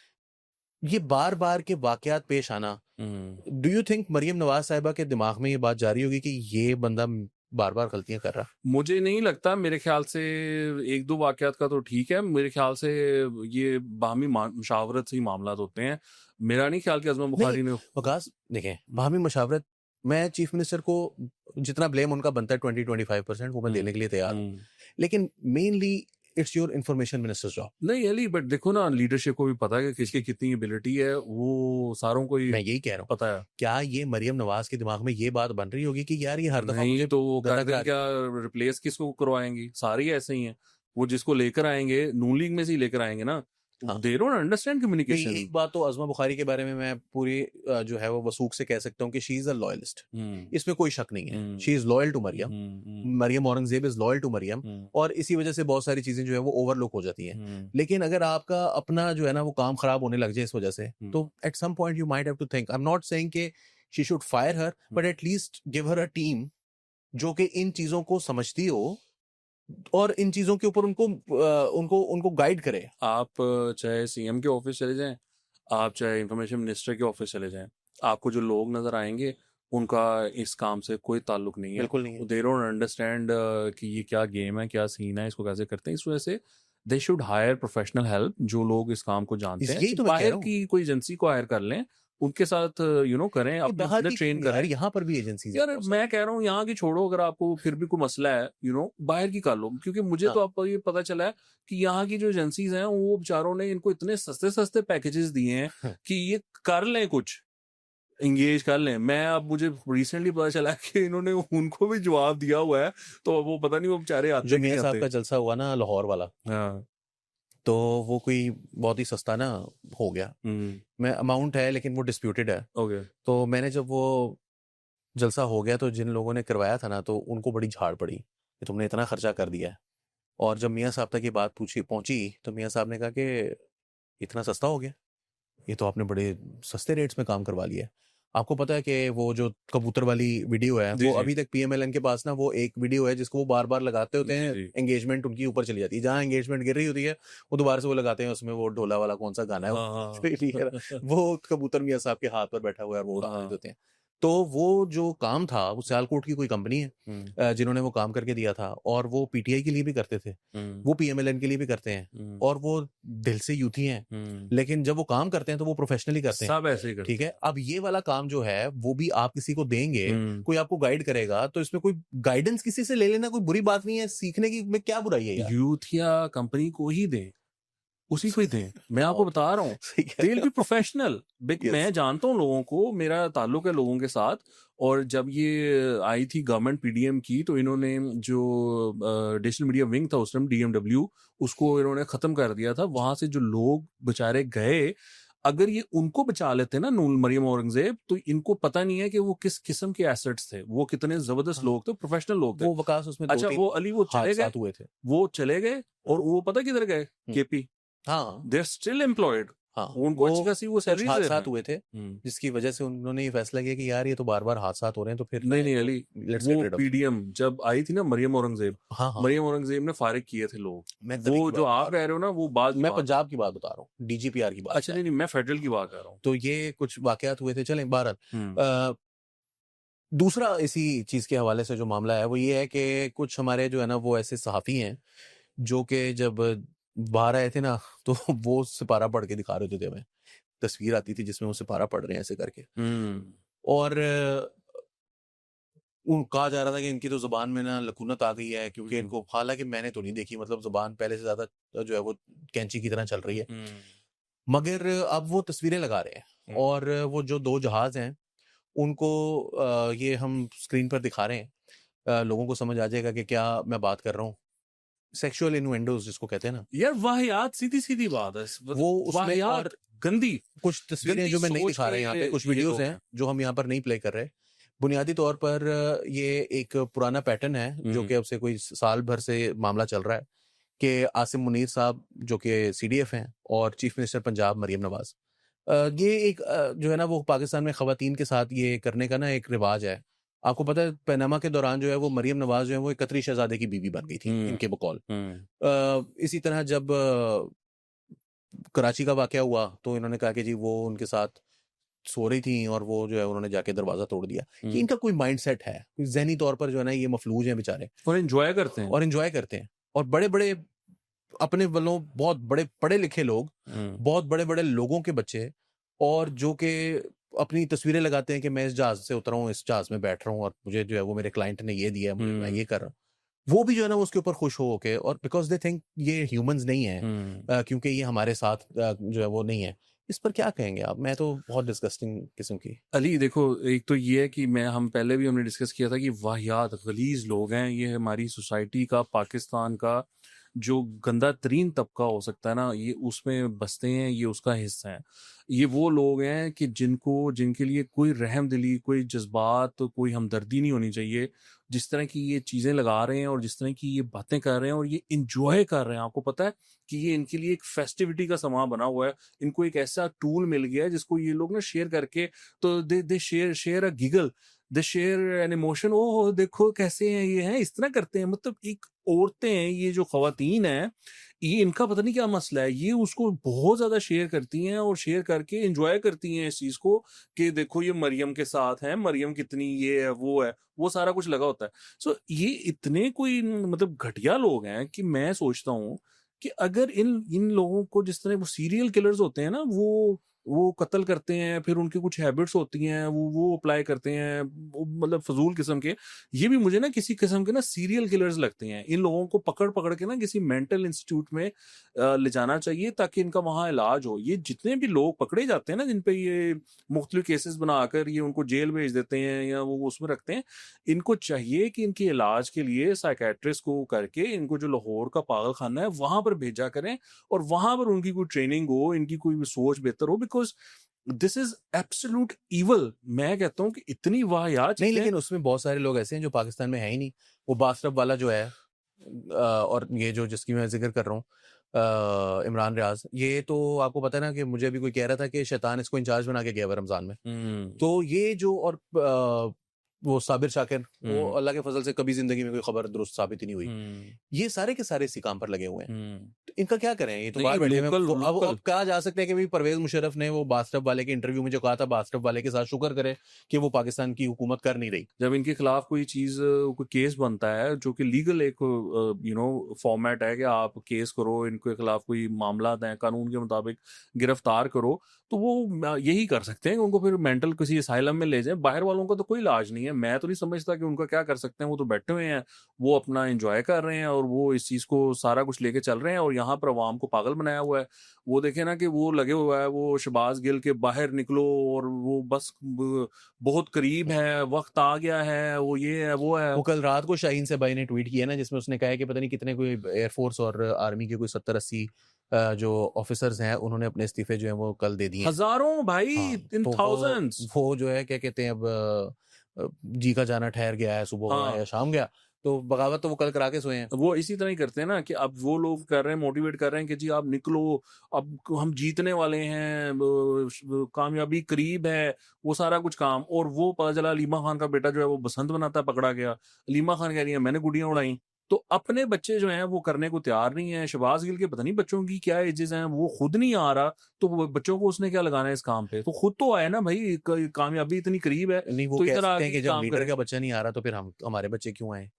ये बार बार के वाकयात पेश आना, do you think Maryam Nawaz sahiba के दिमाग में ये बात जारी होगी कि ये बंदा बार बार गलतियां कर रहा? मुझे नहीं लगता, मेरे ख्याल से एक दो वाकयात का तो ठीक है, मेरे ख्याल से ये बाहमी मुशावरत से ही मामला होते हैं। मेरा नहीं ख्याल कि आजमा बुखारी ने वकास देखें, बाहमी मुशावरत, मैं चीफ मिनिस्टर को जितना ब्लेम उनका बनता है 20-25% वो मैं देने के लिए तैयार हूँ, लेकिन mainly it's your information ministers job. नहीं अली, बट देखो ना, लीडरशिप को भी पता है कि किसकी कितनी एबिलिटी है, वो सारों को ही मैं यही कह रहा हूँ, पता है। क्या ये मरियम नवाज के दिमाग में ये बात बन रही होगी कि यार ये हर दफा नहीं मुझे तो वो गदा क्या रिप्लेस किसको करवाएंगी? सारे ही ऐसे ही हैं। वो जिसको लेकर आएंगे नून लीग में से ही लेकर आएंगे ना। They don't understand communication. एक बात तो अज़मा बुखारी के बारे में मैं पूरी जो है वो वसूख से कह सकता हूँ कि शी इज अ लॉयलिस्ट, इसमें कोई शक नहीं है। She is loyal to Maryam, Maryam Aurangzeb is loyal to Maryam, और इसी वजह से बहुत सारी चीजें जो है वो ओवरलुक हो जाती हैं। लेकिन अगर आपका अपना जो है ना वो काम खराब होने लग जाए इस वजह से, तो at some point you might have to think, I am not saying कि she should fire her, but at least give her a team जो कि इन चीजों को समझती हो और इन चीजों के ऊपर उनको गाइड करे। आप चाहे सीएम के ऑफिस चले जाएं, आप चाहे इंफॉर्मेशन मिनिस्टर के ऑफिस चले जाएं, आपको जो लोग नजर आएंगे उनका इस काम से कोई ताल्लुक नहीं है। बिल्कुल नहीं है। दे डोंट अंडरस्टैंड कि ये क्या गेम है, क्या सीन है, इसको कैसे करते हैं। इस वजह से they should higher professional help, जो लोग इस काम को जानते हैं। यही तो मैं कह बाहर रहा हूँ। की कोई एजेंसी को हायर कर लें, उनके साथ करें, अपने ट्रेन करें। यहाँ पर भी एजेंसीज यार मैं कह रहा हूँ यहाँ की छोड़ो, अगर आपको फिर भी कोई मसला है बाहर की कर लो। क्योंकि मुझे तो आपको ये पता चला है कि यहाँ की जो एजेंसीज हैं वो बेचारों ने इनको इतने सस्ते सस्ते पैकेजेस दिए हैं कि ये कर लें कुछ। एंगेज कर लें। मैं अब मुझे रिसेंटली पता चला कि इन्होंने उनको भी जवाब दिया हुआ है, तो वो पता नहीं वो बेचारे आते जो कि नहीं मियाँ साहब आते। का जलसा हुआ ना लाहौर वाला, हाँ। तो वो कोई बहुत ही सस्ता ना हो गया। मैं अमाउंट है लेकिन वो डिस्प्यूटेड है। ओके। तो मैंने जब वो जलसा हो गया तो जिन लोगों ने करवाया था ना, तो उनको बड़ी झाड़ पड़ी कि तुमने इतना खर्चा कर दिया है। और जब मियाँ साहब तक ये बात पहुंची तो मियाँ साहब ने कहा कि इतना सस्ता हो गया, ये तो आपने बड़े सस्ते रेट्स में काम करवा लिया है। आपको पता है कि वो जो कबूतर वाली वीडियो है, जी, वो जी। अभी तक पीएमएलएन के पास ना वो एक वीडियो है जिसको वो बार बार लगाते होते जी, हैं, जी। एंगेजमेंट उनकी ऊपर चली जाती है। जहां एंगेजमेंट गिर रही होती है वो दोबारा से वो लगाते हैं, उसमें वो ढोला वाला कौन सा गाना है वो हाँ, ठीक है ना? वो कबूतर मियाँ साहब के हाथ पर बैठा हुआ है और वो उड़ा रहे हाँ। होते हैं। तो वो जो काम था वो सियालकोट की कोई कंपनी है जिन्होंने वो काम करके दिया था, और वो पीटीआई के लिए भी करते थे, वो पीएमएलएन के लिए भी करते हैं, और वो दिल से यूथी हैं। लेकिन जब वो काम करते हैं तो वो प्रोफेशनली करते हैं। सब ऐसे ही करते ठीक है, अब ये वाला काम जो है वो भी आप किसी को देंगे, हैं। कोई आपको गाइड करेगा, तो इसमें कोई गाइडेंस किसी से ले लेना कोई बुरी बात नहीं है, सीखने की में क्या बुराई है यार। यूथ या कंपनी को ही दें, उसी को ही दें। मैं आपको बता रहा हूँ, सही कह दे रहे विल हो। Be professional. Yes. मैं जानता हूँ लोगों को, मेरा ताल्लुक है लोगों के साथ। और जब ये आई थी गवर्नमेंट पीडीएम की, तो इन्होंने जो डिजिटल मीडिया विंग था उस टाइम, डीएमडब्ल्यू, उसको इन्होंने खत्म कर दिया था। वहां से जो लोग बेचारे गए, अगर ये उनको बचा लेते ना, नूर मरियम औरंगजेब, तो इनको पता नहीं है कि वो किस किस्म के एसेट्स थे, वो कितने जबरदस्त हाँ। लोग थे, प्रोफेशनल लोग थे। वो वकास उसमें अच्छा, वो अली वो चले गए, हादसात हुए थे। वो चले गए, और वो पता किधर गए? केपी। हाँ दे आर स्टिल एम्प्लॉयड। हाँ, उनको अच्छी खासी वो कुछ सैलरीज दे रहे हादसात हैं। हुए थे जिसकी वजह से उन्होंने ये फैसला किया कि यार ये तो बार बार हादसात हो रहे हैं, तो फिर नहीं नहीं अली, लेट्स वो गेट रिड ऑफ। पीडीएम जब आई थी ना मरियम औरंगजेब, हाँ हाँ, मरियम औरंगजेब ने फारिग किए थे लोग। मैं तभी वो की जो बात आप बता कह रहा रहे हो ना, वो बात हूँ, मैं पंजाब की बात बता रहा हूँ, डीजीपीआर की बात अच्छा, बता नहीं रहा नहीं, मैं फेडरल की बात कर रहा हूँ। हूँ। तो ये कुछ वाकयात हुए थे। चलें बहरहाल, हम्म। दूसरा इसी चीज के हवाले से जो मामला है वो ये है कि कुछ हमारे जो है ना वो ऐसे सहाफी हैं जो कि जब बाहर आए थे ना, तो वो सिपारा पढ़ के दिखा रहे थे हमें। तस्वीर आती थी जिसमें वो सिपारा पढ़ रहे हैं ऐसे करके, और कहा जा रहा था कि इनकी तो जुबान में ना लकूनत आ गई है, क्योंकि इनको, हालांकि मैंने तो नहीं देखी, मतलब जुबान पहले से ज्यादा जो है वो कैंची की तरह चल रही है, मगर अब वो तस्वीरें लगा रहे हैं। और वो जो दो जहाज हैं उनको ये हम स्क्रीन पर दिखा रहे हैं, लोगों को समझ आ जाएगा कि क्या मैं बात कर रहा हूँ। सेक्सुअल इनुएंडोज जिसको कहते हैं ना, यार वाहियात, सीधी सीधी बात है, वो उसमें, वाहियात, और गंदी कुछ तस्वीरें गंदी जो मैं नहीं सोच दिखा रहे यहाँ पे, कुछ ये वीडियोस लोग हैं जो हम यहाँ पर नहीं प्ले कर रहे। बुनियादी तौर पर ये एक पुराना पैटर्न है जो कि अब से कोई साल भर से मामला चल रहा है कि आसिम मुनीर साहब जो कि सीडीएफ हैं और चीफ मिनिस्टर पंजाब मरियम नवाज, ये एक जो है ना वो पाकिस्तान में खवातीन के साथ ये करने का ना एक रिवाज है। आपको पता है पनामा के दौरान जो है वो मरियम नवाज जो है वो एक कतरी शहजादे की बीवी बन गई थी इनके बकौल। इसी तरह जब कराची का वाकया हुआ तो इन्होंने कहा कि जी वो उनके साथ सो रही थी और वो जो है उन्होंने जाके दरवाजा तोड़ दिया। कि इनका कोई माइंडसेट है, कोई जहनी तौर पर जो है ना ये मफलूज हैं बेचारे, और एंजॉय करते हैं। और एंजॉय करते हैं। और बड़े बड़े अपने वालों बहुत बड़े पढ़े लिखे लोग, बहुत बड़े बड़े लोगों के बच्चे, और जो कि अपनी तस्वीरें लगाते हैं कि मैं इस जहाज से उतरा हूँ, इस जहाज में बैठ रहा हूँ, और मुझे जो है वो मेरे क्लाइंट ने ये दिया, मुझे मैं ये कर रहा हूँ। वो भी जो है ना उसके ऊपर खुश हो के, और बिकॉज दे थिंक ये ह्यूमंस नहीं है, क्योंकि ये हमारे साथ जो है वो नहीं है। इस पर क्या कहेंगे आप? मैं तो बहुत डिस्गस्टिंग किस्म की। अली देखो, एक तो ये है कि हम पहले भी हमने डिस्कस किया था कि वाहियात गलीज लोग हैं ये, हमारी सोसाइटी का, पाकिस्तान का जो गंदा तरीन तबका हो सकता है ना, ये उसमें बसते हैं, ये उसका हिस्सा है। ये वो लोग हैं कि जिनके लिए कोई रहम दिली, कोई जज्बात, कोई हमदर्दी नहीं होनी चाहिए। जिस तरह की ये चीज़ें लगा रहे हैं और जिस तरह की ये बातें कर रहे हैं और ये इंजॉय कर रहे हैं, आपको पता है कि ये इनके लिए एक फेस्टिविटी का समा बना हुआ है। इनको एक ऐसा टूल मिल गया है जिसको ये लोग ना शेयर करके, तो they share a giggle, they share an emotion. Oh देखो कैसे हैं ये, हैं इस तरह करते हैं। मतलब एक औरतें हैं, ये जो खवातीन हैं, ये इनका पता नहीं क्या मसला है, ये उसको बहुत ज्यादा शेयर करती हैं और शेयर करके एंजॉय करती हैं इस चीज को कि देखो ये मरियम के साथ है, मरियम कितनी ये है वो है, वो सारा कुछ लगा होता है। सो ये इतने कोई मतलब घटिया लोग हैं कि मैं सोचता हूँ कि अगर इन इन लोगों को, जिस तरह वो सीरियल किलर्स होते हैं ना, वो कत्ल करते हैं, फिर उनकी कुछ हैबिट्स होती हैं, वो अप्लाई करते हैं, मतलब फजूल किस्म के। ये भी मुझे ना किसी किस्म के ना सीरियल किलर्स लगते हैं। इन लोगों को पकड़ पकड़ के ना किसी मेंटल इंस्टीट्यूट में ले जाना चाहिए ताकि इनका वहाँ इलाज हो। ये जितने भी लोग पकड़े जाते हैं ना, जिन पे ये मुख्तलिफ केसेस बनाकर ये उनको जेल भेज देते हैं या वो उसमें रखते हैं, इनको चाहिए कि इनके इलाज के लिए साइकेट्रिस्ट को करके इनको जो लाहौर का पागल खाना है वहां पर भेजा करें, और वहां पर उनकी कोई ट्रेनिंग हो, इनकी कोई सोच बेहतर हो, because this is absolute evil. मैं कहता हूँ कि इतनी वाहियात नहीं, चीजें। लेकिन उसमें बहुत सारे लोग ऐसे हैं जो पाकिस्तान में है ही नहीं। वो बास्टब वाला जो है और ये जो जिसकी मैं जिक्र कर रहा हूँ इमरान रियाज, ये तो आपको पता है ना कि मुझे अभी कोई कह रहा था कि शैतान इसको इंचार्ज बना के गया हुआ रमजान में। तो ये जो और वो साबिर शाकिर, वो अल्लाह के फजल से कभी जिंदगी में कोई खबर दुरुस्त साबित ही नहीं हुई। ये सारे के सारे इसी काम पर लगे हुए हैं। तो इनका क्या करें? ये तो बाहर बैठे हैं। अब कहा जा सकता है कि भाई परवेज मुशर्रफ ने वो बास्टब वाले के इंटरव्यू में जो कहा था, बास्टब वाले के साथ शुक्र करे कि वो पाकिस्तान की हुकूमत कर नहीं रही। जब इनके खिलाफ कोई चीज, कोई केस बनता है जो कि लीगल एक फॉर्मेट है कि आप केस करो, इनके खिलाफ कोई मामला है, कानून के मुताबिक गिरफ्तार करो, तो वो यही कर सकते हैं कि उनको फिर मेंटल किसी असाइलम में ले जाएं। बाहर वालों का तो कोई इलाज नहीं है। मैं तो नहीं समझता कि उनका क्या कर सकते हैं। वो तो बैठे हुए हैं, वो अपना एंजॉय कर रहे हैं और वो इस चीज को सारा कुछ लेके चल रहे हैं, और यहाँ पर अवाम को पागल बनाया हुआ है। वो देखे ना कि वो लगे हुआ है, वो शहबाज गिल के बाहर निकलो और वो बस बहुत करीब है, वक्त आ गया है, वो ये है वो है। वो कल रात को शाहीन से भाई ने ट्वीट किया ना, जिसमें उसने कहा है कि पता नहीं कितने कोई एयरफोर्स और आर्मी के कोई 70-80 जो ऑफिसर्स हैं उन्होंने अपने इस्तीफे जो है वो कल दे दिए। हजारों भाई, इन तो थाउजेंड्स। वो जो है क्या कहते हैं, अब जी का जाना ठहर गया है, सुबह हुआ है या शाम गया, तो बगावत तो वो कल करा के सोए हैं। वो इसी तरह ही करते हैं ना कि अब वो लोग कर रहे हैं, मोटिवेट कर रहे हैं कि जी आप निकलो, अब हम जीतने वाले हैं, कामयाबी करीब है, वो सारा कुछ काम। और वो पता चला अलीमा खान का बेटा जो है वो बसंत बनाता पकड़ा गया। अलीमा खान कह रही है मैंने गुड़ियां उड़ाई। तो अपने बच्चे जो हैं वो करने को तैयार नहीं है। शहबाज गिल के पता नहीं बच्चों की क्या एजेस हैं, वो खुद नहीं आ रहा, तो बच्चों को उसने क्या लगाना है इस काम पे? तो खुद तो आया ना भाई, कामयाबी इतनी करीब है। नहीं, वो तो कह इधर सकते हैं कि आके जब काम लीडर करे। का बच्चा नहीं आ रहा तो फिर हमारे बच्चे क्यों आए?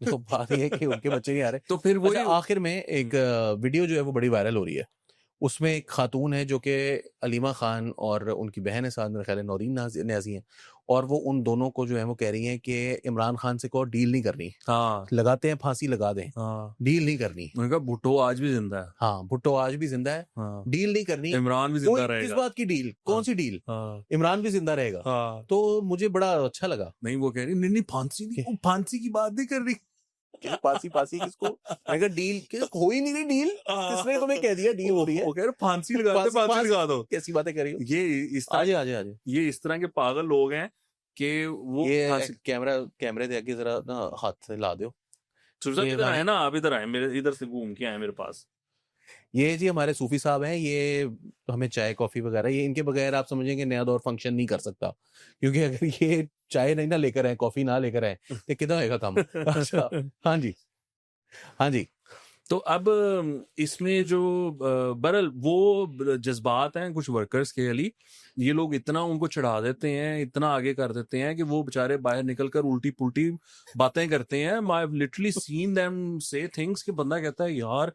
तो बात ये है कि उनके बच्चे नहीं आ रहे। तो फिर वो अच्छा, आखिर में एक वीडियो जो है वो बड़ी वायरल हो रही है। उसमें एक खातून है जो कि अलीमा खान और उनकी बहन है साथ, मेरे ख्याल है नौरीन न्याजी हैं, और वो उन दोनों को जो है वो कह रही हैं कि इमरान खान से को डील नहीं करनी। हाँ, लगाते हैं फांसी लगा दें, हाँ, डील नहीं करनी। उनका भुट्टो आज भी जिंदा है। हाँ, भुट्टो आज भी जिंदा है, हाँ, डील नहीं करनी। इमरान भी जिंदा कोई रहेगा। किस बात की डील? कौन सी डील? हाँ, इमरान भी जिंदा रहेगा। हाँ। तो मुझे बड़ा अच्छा लगा। नहीं, वो कह रही नहीं नहीं फांसी नहीं, वो फांसी की बात नहीं कर रही। फांसी फांसी किसको? मैं कहा डील हो ही नहीं रही। डील किसने तुम्हें कह दिया डील हो रही है? वो कह रहे फांसी लगाते, फांसी लगा दो। कैसी बातें कर रही हो? ये इस तरह आजे आजे आजे ये इस तरह के पागल लोग हैं कि वो ये कैमरे दे आगे जरा ना हाथ से ला दो। सुरजा ये इधर हमारे- आए ना, आप इधर आए, मेरे इधर से घूम के आए मेरे पास। ये जी हमारे सूफी साहब हैं। ये हमें चाय कॉफी वगैरह, ये इनके बगैर आप समझेंगे नया दौर फंक्शन नहीं कर सकता, क्योंकि अगर ये चाय नहीं ना लेकर आए, कॉफी ना लेकर आए, तो कितना होएगा काम? अच्छा, हाँ जी, हाँ जी। तो अब इसमें जो बहरहाल वो जज्बात हैं कुछ वर्कर्स के, अली ये लोग इतना उनको चढ़ा देते हैं, इतना आगे कर देते हैं कि वो बेचारे बाहर निकलकर उल्टी पुल्टी बातें करते हैं। I have literally seen them से थिंग्स कि बंदा कहता है यार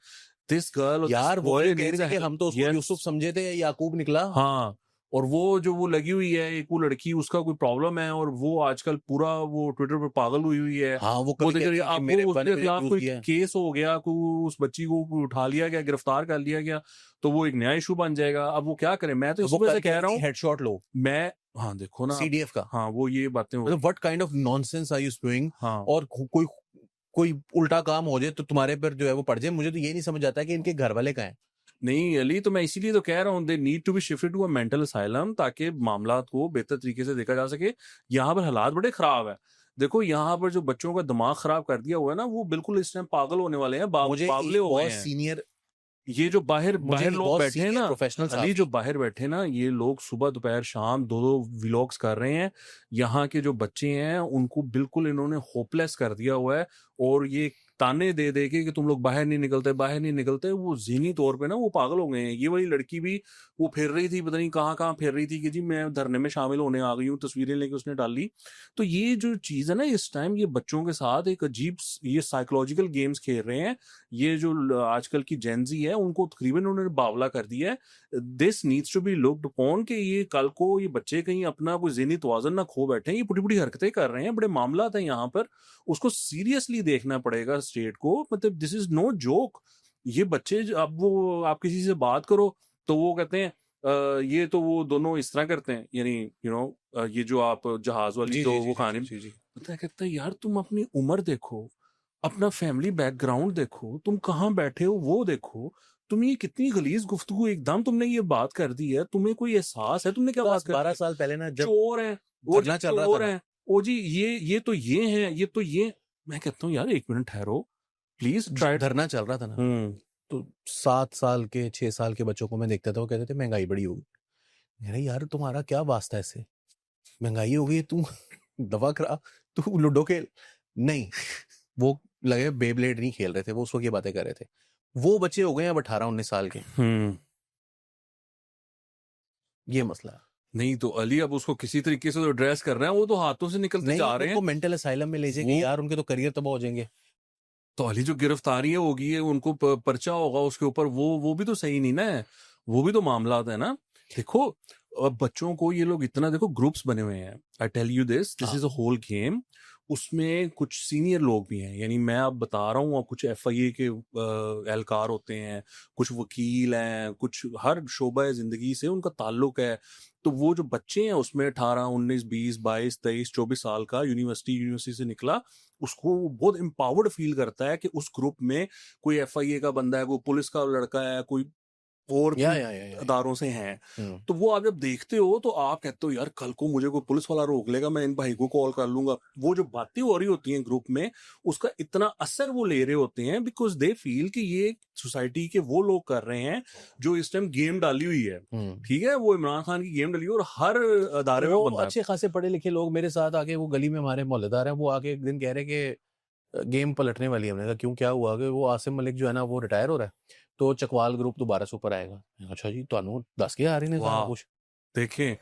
दिस गर्ल, यार वो कह रही थी कि हम तो उसको यूसुफ समझे थे, याकूब निकला। हाँ, और वो लगी हुई है एक वो लड़की, उसका कोई प्रॉब्लम है और वो आजकल पूरा वो ट्विटर पर पागल हुई है। हाँ, वो देख रही है, आपको उसके खिलाफ कोई केस हो गया, कोई उस बच्ची को उठा लिया गया, गिरफ्तार कर लिया गया, तो वो एक नया इशू बन जाएगा। अब वो क्या करे? मैं तो इस वजह से कह रहा हूँ हेडशॉट लो। मैं, हाँ देखो ना सीडीएफ का, हाँ वो ये बातें मतलब what kind of nonsense are you doing? हाँ, और कोई उल्टा काम हो जाए तो तुम्हारे पर जो है वो पड़ जाए। मुझे तो ये नहीं समझ आता कि इनके घर वाले कहाँ हैं। नहीं अली, तो मैं इसीलिए तो कह रहा हूँ they need to be shifted to a mental asylum, ताकि मामला को बेहतर तरीके से देखा जा सके। यहाँ पर हालात बड़े खराब है। देखो यहाँ पर जो बच्चों का दिमाग खराब कर दिया हुआ है ना, वो बिल्कुल इस टाइम पागल होने वाले हैं, बावले हो गए हैं। सीनियर, ये जो बाहर लोग बैठे हैं ना प्रोफेशनल अली, जो बाहर बैठे हैं ना, ये लोग सुबह दोपहर शाम दो व्लॉग्स कर रहे हैं। यहाँ के जो बच्चे हैं उनको बिल्कुल इन्होंने होपलेस कर दिया हुआ है। और ये ताने दे दे के कि तुम लोग बाहर नहीं निकलते, वो ज़हनी तौर पे ना वो पागल हो गए हैं। ये वाली लड़की भी वो फिर रही थी, पता नहीं कहाँ-कहाँ फिर रही थी कि जी मैं धरने में शामिल होने आ गई हूँ, तस्वीरें लेके उसने डाली। तो ये जो चीज़ है ना, इस टाइम ये बच्चों के साथ एक अजीब ये साइकोलॉजिकल गेम्स खेल रहे हैं। ये जो आजकल की जेन ज़ी है, उनको तकरीबन उन्होंने बावला कर दिया है। This needs to be looked upon कि ये कल को ये बच्चे कहीं अपना कोई ज़हनी तवाज़ुन ना खो बैठे। ये बुरी-बुरी हरकतें कर रहे हैं, बड़े मामलात हैं यहाँ पर। उसको सीरियसली देखना पड़ेगा स्टेट को। मतलब दिस इज़ नो जोक। ये बच्चे अब वो आप किसी से बात करो तो वो कहते हैं ये तो वो दोनों इस तरह करते हैं, यानी ये जो आप जहाज वाली जी जो जी वो जी कहानी, जी जी। पता है कहता है यार तुम अपनी उम्र देखो, अपना फैमिली बैकग्राउंड देखो, तुम कहाँ बैठे हो वो देखो, तुम ये कितनी गलीज गुफ्तगू एकदम तुमने ये बात कर दी है, तुम्हें कोई एहसास है तुमने क्या बात कर 10-12 साल पहले ना जब चोर हैं, वो जी धरना चल रहा था चोर ना, हैं, ओ जी ये तो ये हैं, ये तो ये। मैं कहता हूँ यार 1 मिनट ठहरो, प्लीज ट्राई। धरना चल रहा था ना, तो 7 साल के 6 साल के बच्चों को मैं देखता था, वो कहते थे महंगाई बड़ी होगी। अरे यार तुम्हारा क्या वास्ता है इससे? महंगाई हो गई, तू दवा करा, तू लूडो खेल। नहीं, वो लगे बेब्लेड नहीं खेल रहे थे, वो उस वक्त ये बातें कर रहे थे। वो बच्चे हो गए अब 18-19 साल के। ये मसला है। नहीं तो अली अब उसको किसी तरीके से तो एड्रेस कर रहे हैं, वो तो हाथों से निकलते नहीं, जा रहे उनको हैं। मेंटल असाइलम में ले जाएंगे वो यार, उनके तो करियर तबाह हो जाएंगे। तो अली जो गिरफ्तारी है होगी है, उनको पर्चा होगा उसके ऊपर, वो भी तो सही नहीं ना है, वो भी तो मामला है ना। देखो अब बच्चों को ये लोग इतना, देखो ग्रुप्स बने हुए हैं, I tell you this is a whole game. उसमें कुछ सीनियर लोग भी हैं, यानी मैं अब बता रहा हूँ, कुछ FIA के एहलकार होते हैं, कुछ वकील हैं, कुछ हर शोबा जिंदगी से उनका ताल्लुक है। तो वो जो बच्चे हैं उसमें 18, 19, 20, 22, 23, 24 साल का यूनिवर्सिटी से निकला, उसको वो बहुत एम्पावर्ड फील करता है कि उस ग्रुप में कोई FIA का बंदा है, कोई पुलिस का लड़का है, कोई और या अदारों से हैं। तो वो आप जब देखते हो तो आप कहते हो यार कल को मुझे कोई पुलिस वाला रोक लेगा, मैं इन भाई को कॉल कर लूंगा। वो जो बातें हो रही होती हैं ग्रुप में, उसका इतना असर वो ले रहे होते हैं, बिकॉज दे फील कि ये सोसाइटी के वो लोग कर रहे हैं जो इस टाइम गेम डाली हुई है। ठीक है, वो इमरान खान की गेम डाली हुई और हर अदारे में बंदा है। अच्छे खासे पढ़े लिखे लोग मेरे साथ आके, वो गली में हमारे मोहल्लेदार हैं, वो आके एक दिन कह रहे कि गेम पलटने वाली है। हमने कहा क्यों, क्या हुआ? कि वो आसिम मलिक जो है ना वो रिटायर हो रहा है, तो चकवाल ग्रुप दोबारा से ऊपर आएगा। अच्छा जी, ਤੁਹਾਨੂੰ ਦੱਸ के आ रही ने सारा कुछ। देखें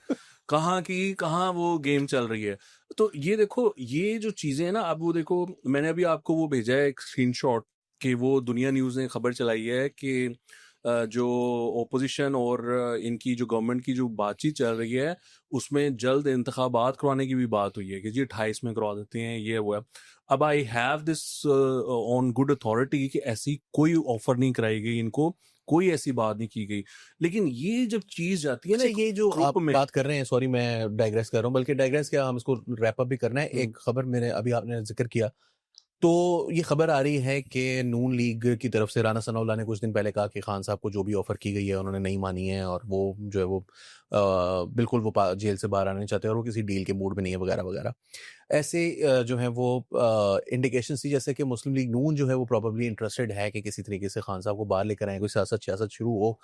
कहाँ वो गेम चल रही है। तो ये देखो, ये जो चीजें हैं ना, अब वो देखो, मैंने अभी आपको वो भेजा है एक स्क्रीनशॉट कि वो दुनिया न्यूज ने खबर चलाई है कि जो ओपोजिशन और इनकी जो गवर्नमेंट की जो बातचीत चल रही है, उसमें जल्द इंतखाबात करवाने की भी बात हुई है कि जी 28 में करवा देते हैं, ये हुआ। अब I have this on good authority कि ऐसी कोई ऑफर नहीं कराई गई इनको, कोई ऐसी बात नहीं की गई। लेकिन ये जब चीज जाती है ना, अच्छा, ये जो आप ग्रुप में, बात कर रहे हैं, सॉरी मैं डाइग्रेस कर रहा हूँ, बल्कि डाइग्रेस क्या, हम इसको रैप अप भी करना है। एक खबर मेरे अभी आपने जिक्र किया, तो ये खबर आ रही है कि नून लीग की तरफ से राना सनाउल्लाह ने कुछ दिन पहले कहा कि खान साहब को जो भी ऑफर की गई है उन्होंने नहीं मानी है, और वो जो है वो बिल्कुल वो जेल से बाहर आना नहीं चाहते, और वो किसी डील के मूड में नहीं है, वगैरह वगैरह। ऐसे जो है वो इंडिकेशन थी जैसे कि मुस्लिम लीग नून जो है वो प्रॉबली इंटरेस्टेड है कि किसी तरीके से खान साहब को बाहर लेकर आए, कोई सियासत शुरू हो।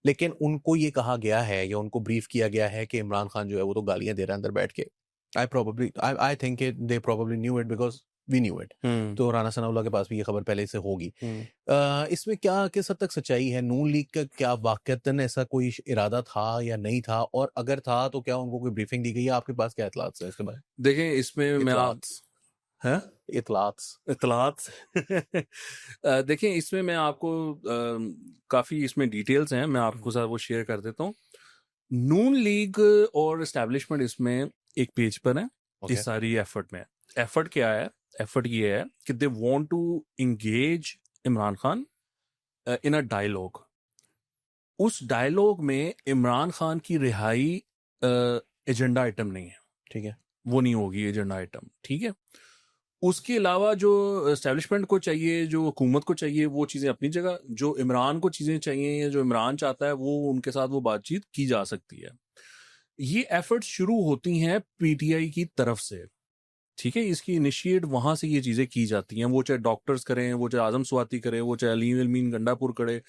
लेकिन उनको ये कहा गया है या उनको ब्रीफ किया गया है कि इमरान खान जो है वो तो गालियां दे रहा है अंदर बैठ के। I think they probably knew it because we knew it. तो राना सनाउल्लाह के पास भी ये खबर पहले से होगी। इसमें क्या किस हद तक सच्चाई है? नून लीग का क्या वाकईतन ऐसा कोई इरादा था या नहीं था, और अगर था तो क्या उनको कोई ब्रीफिंग दी गई है? आपके पास क्या इतलात है इसके बारे में? देखें इसमें मैं इतलात देखें इसमें मैं आपको काफी इसमें डिटेल्स हैं, मैं आपको साथ वो शेयर कर देता हूँ। नून लीग और एस्टेब्लिशमेंट इसमें एक पेज पर है, इस सारी एफर्ट में। एफर्ट क्या है? एफर्ट ये है कि they want to engage Imran Khan in a dialogue. उस डायलॉग में इमरान खान की रिहाई एजेंडा आइटम नहीं है, ठीक है, वो नहीं होगी एजेंडा आइटम, ठीक है। उसके अलावा जो एस्टेब्लिशमेंट को चाहिए, जो हुकूमत को चाहिए, वो चीज़ें अपनी जगह, जो इमरान को चीज़ें चाहिए या जो इमरान चाहता है, वो उनके साथ वो बातचीत की जा सकती है। ये एफर्ट्स शुरू होती हैं PTI की तरफ से। ठीक है, इसकी इनिशिएट वहां से ये चीजें की जाती हैं, वो चाहे डॉक्टर्स करें, वो चाहे आजम स्वाति करे, वो चाहे अलीम अलमीन गंडापुर करे,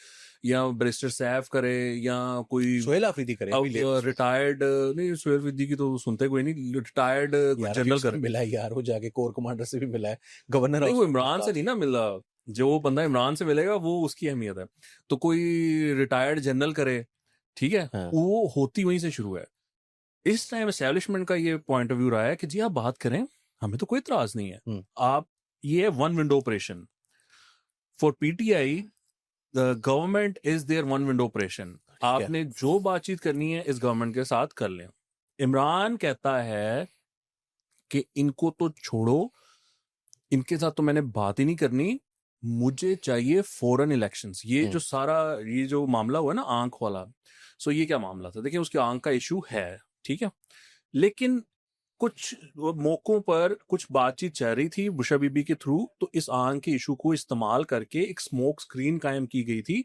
या बैरिस्टर सैफ करे, या कोई सोहेल आफरीदी करे अभी latest में। रिटायर्ड, नहीं सुहेल आफरीदी की तो सुनते कोई नहीं, रिटायर्ड यार जनरल उससे करे। मिला है यार, वो जाके कोर कमांडर से भी मिला है, गवर्नर नहीं, हाउस वो में इमरान से नहीं ना मिला, जो वो बंदा इमरान से मिलेगा वो उसकी अहमियत है। तो कोई रिटायर्ड जनरल करे, ठीक है, हाँ। वो होती वहीं से शुरू है। इस टाइम एस्टेब्लिशमेंट का ये पॉइंट ऑफ व्यू रहा है कि जी आप बात करें, हमें तो कोई इतराज नहीं है, आप, ये one window operation for PTI, the government is their one window operation. आपने जो बातचीत करनी है इस गवर्नमेंट के साथ कर लें। इमरान कहता है कि इनको तो छोड़ो, इनके साथ तो मैंने बात ही नहीं करनी, मुझे चाहिए फॉरेन इलेक्शंस। ये जो सारा ये जो मामला हुआ ना आंख वाला, सो ये क्या मामला था? देखिए, उसकी आंख का इशू है, ठीक है, लेकिन कुछ मौकों पर कुछ बातचीत चल रही थी बुशा बीबी के थ्रू, तो इस आंख के इशू को इस्तेमाल करके एक स्मोक स्क्रीन कायम की गई थी।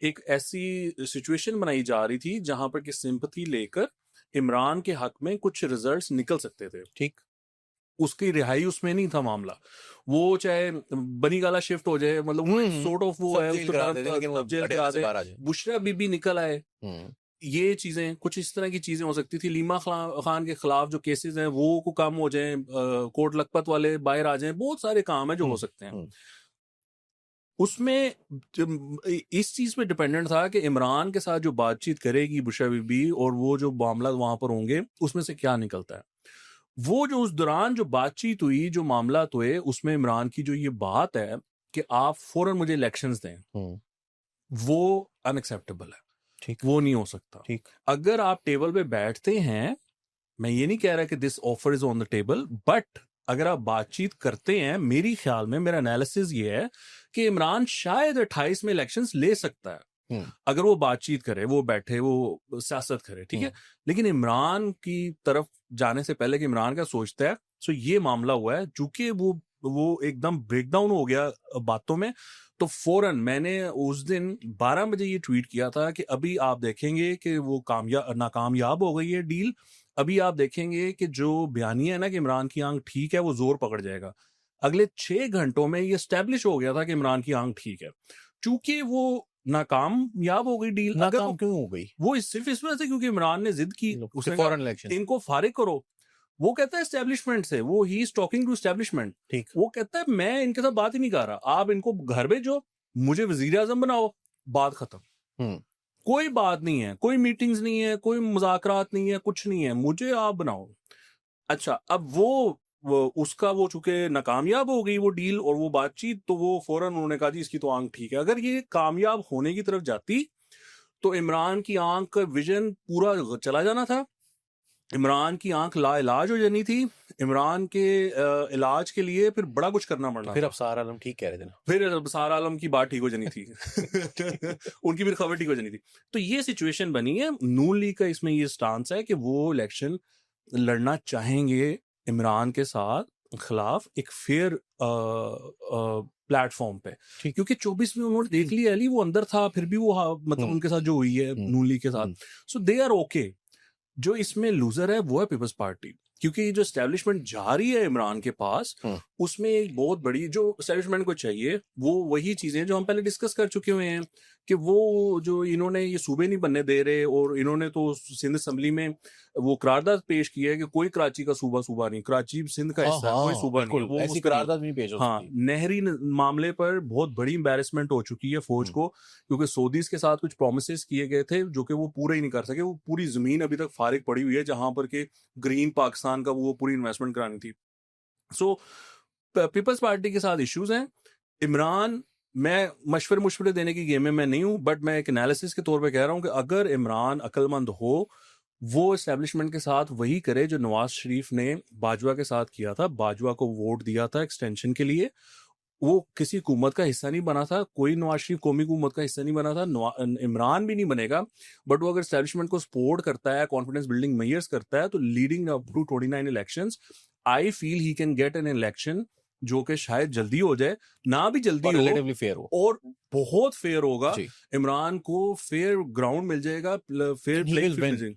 एक ऐसी सिचुएशन बनाई जा रही थी जहां पर कि सिंपैथी लेकर इमरान के हक में कुछ रिजल्ट्स निकल सकते थे। ठीक, उसकी रिहाई उसमें नहीं था मामला, वो चाहे बनी गाला शिफ्ट हो जाए, मतलब सॉर्ट ऑफ वो सब है, जेल उसको करा देते, लेकिन वो जेल अटैक करा से दे, बाहर आ जाए। बुशरा बीबी निकल आए, ये चीजें कुछ इस तरह की चीजें हो सकती थी। लीमा खान के खिलाफ जो केसेस हैं वो को कम हो जाए, कोट लखपत वाले बाहर आ जाएं, बहुत सारे काम है जो हो सकते हैं। उसमें इस चीज पे डिपेंडेंट था कि इमरान के साथ जो बातचीत करेगी बुशरा बीबी और वो जो मामला वहां पर होंगे उसमें से क्या निकलता है। वो जो उस दौरान जो बातचीत हुई, जो मामला हुए, उसमें इमरान की जो ये बात है कि आप फौरन मुझे इलेक्शंस दें, वो अनएक्सेप्टेबल है। ठीक, वो नहीं हो सकता। ठीक, अगर आप टेबल पे बैठते हैं, मैं ये नहीं कह रहा कि this offer is on the table, but अगर आप बातचीत करते हैं, मेरी ख्याल में मेरा एनालिसिस ये है कि इमरान शायद 28 में इलेक्शंस ले सकता है अगर वो बातचीत करे, वो बैठे, वो सियासत करे, ठीक है। लेकिन इमरान की तरफ जाने से पहले कि इमरान क्या सोचता है, सो ये मामला हुआ है, चूंकि वो एकदम ब्रेकडाउन हो गया बातों में, तो फौरन मैंने उस दिन 12 बजे ये ट्वीट किया था कि अभी आप देखेंगे कि वो नाकामयाब हो गई है डील। अभी आप देखेंगे कि जो बयानिया है ना कि इमरान की आंख ठीक है, वो जोर पकड़ जाएगा। अगले 6 घंटों में ये स्टैब्लिश हो गया था कि इमरान की आंख ठीक है, चूंकि वो नाकामयाब हो गई डील। नाकाम क्यों हो गई? वो सिर्फ इस वजह से क्योंकि इमरान ने जिद की, उसने फॉरेन इलेक्शन, इनको फारिग करो। वो कहता है एस्टेब्लिशमेंट से, वो ही इज टॉकिंग टू एस्टेब्लिशमेंट। ठीक, वो कहता है मैं इनके साथ बात ही नहीं कर रहा, आप इनको घर भेजो, मुझे वजीर आजम बनाओ, बात खत्म। कोई बात नहीं है, कोई मीटिंग्स नहीं है, कोई मुज़ाकरात नहीं है, कुछ नहीं है, मुझे आप बनाओ। अच्छा, अब वो चूंकि नाकामयाब हो गई वो डील और वो बातचीत, तो वो फौरन उन्होंने कहा जी इसकी तो आंख ठीक है। अगर ये कामयाब होने की तरफ जाती तो इमरान की आंख का विजन पूरा चला जाना था, इमरान की आंख लाइलाज हो जानी थी, इमरान के इलाज के लिए फिर बड़ा कुछ करना पड़ना। फिर अबसार आलम ठीक कह रहे थे ना, फिर अबसार आलम की बात ठीक हो जानी थी उनकी फिर खबर ठीक हो जानी थी। तो ये सिचुएशन बनी है। नून लीग का इसमें ये स्टांस है कि वो इलेक्शन लड़ना चाहेंगे इमरान के साथ खिलाफ एक फेयर प्लेटफॉर्म पे, क्योंकि 24 में उन्होंने देख लिया अली, वो अंदर था, फिर भी वो मतलब उनके साथ जो हुई है नून लीग के साथ, सो दे आर ओके। जो इसमें लूजर है वो है पीपल्स पार्टी, क्योंकि जो एस्टेब्लिशमेंट जा रही है इमरान के पास, उसमें एक बहुत बड़ी जो एस्टेब्लिशमेंट को चाहिए वो वही चीजें जो हम पहले डिस्कस कर चुके हुए हैं कि वो जो इन्होंने ये सूबे नहीं बनने दे रहे, और इन्होंने तो सिंध असेंबली में वो करारदाद पेश किया है कि कोई कराची का सूबा नहीं, कराची सिंध का हिस्सा है, कोई सूबा नहीं है, वो ऐसी करारदाद नहीं पेश हो सकती। हाँ, नहरी मामले पर बहुत बड़ी एम्बैरेसमेंट हो चुकी है फौज को, क्योंकि सऊदीज के साथ कुछ प्रोमिसेस किए गए थे जो कि वो पूरे ही नहीं कर सके। वो पूरी जमीन अभी तक फारिग पड़ी हुई है जहां पर के ग्रीन पाकिस्तान का वो पूरी इन्वेस्टमेंट करानी थी। सो पीपल्स पार्टी के साथ इश्यूज हैं। इमरान, मैं मशवरे देने की गेम में मैं नहीं हूं, बट मैं एक एनालिसिस के तौर पे कह रहा हूं कि अगर इमरान अक्लमंद हो, वो एस्टेब्लिशमेंट के साथ वही करे जो नवाज शरीफ ने बाजवा के साथ किया था। बाजवा को वोट दिया था एक्सटेंशन के लिए, वो किसी हुकूमत का हिस्सा नहीं बना था, कोई नवाज शरीफ कौमी हुकूमत का हिस्सा नहीं बना था, इमरान भी नहीं बनेगा। बट वो अगर एस्टेब्लिशमेंट को सपोर्ट करता है, कॉन्फिडेंस बिल्डिंग मेजर्स करता है, तो leading up to 29 elections, I feel he can get an election जो कि शायद जल्दी हो जाए, ना भी जल्दी हो, रिलेटिवली फेयर हो, और बहुत फेयर होगा। इमरान को फेयर ग्राउंड मिल जाएगा, फेयर प्ले मिल जाएगा।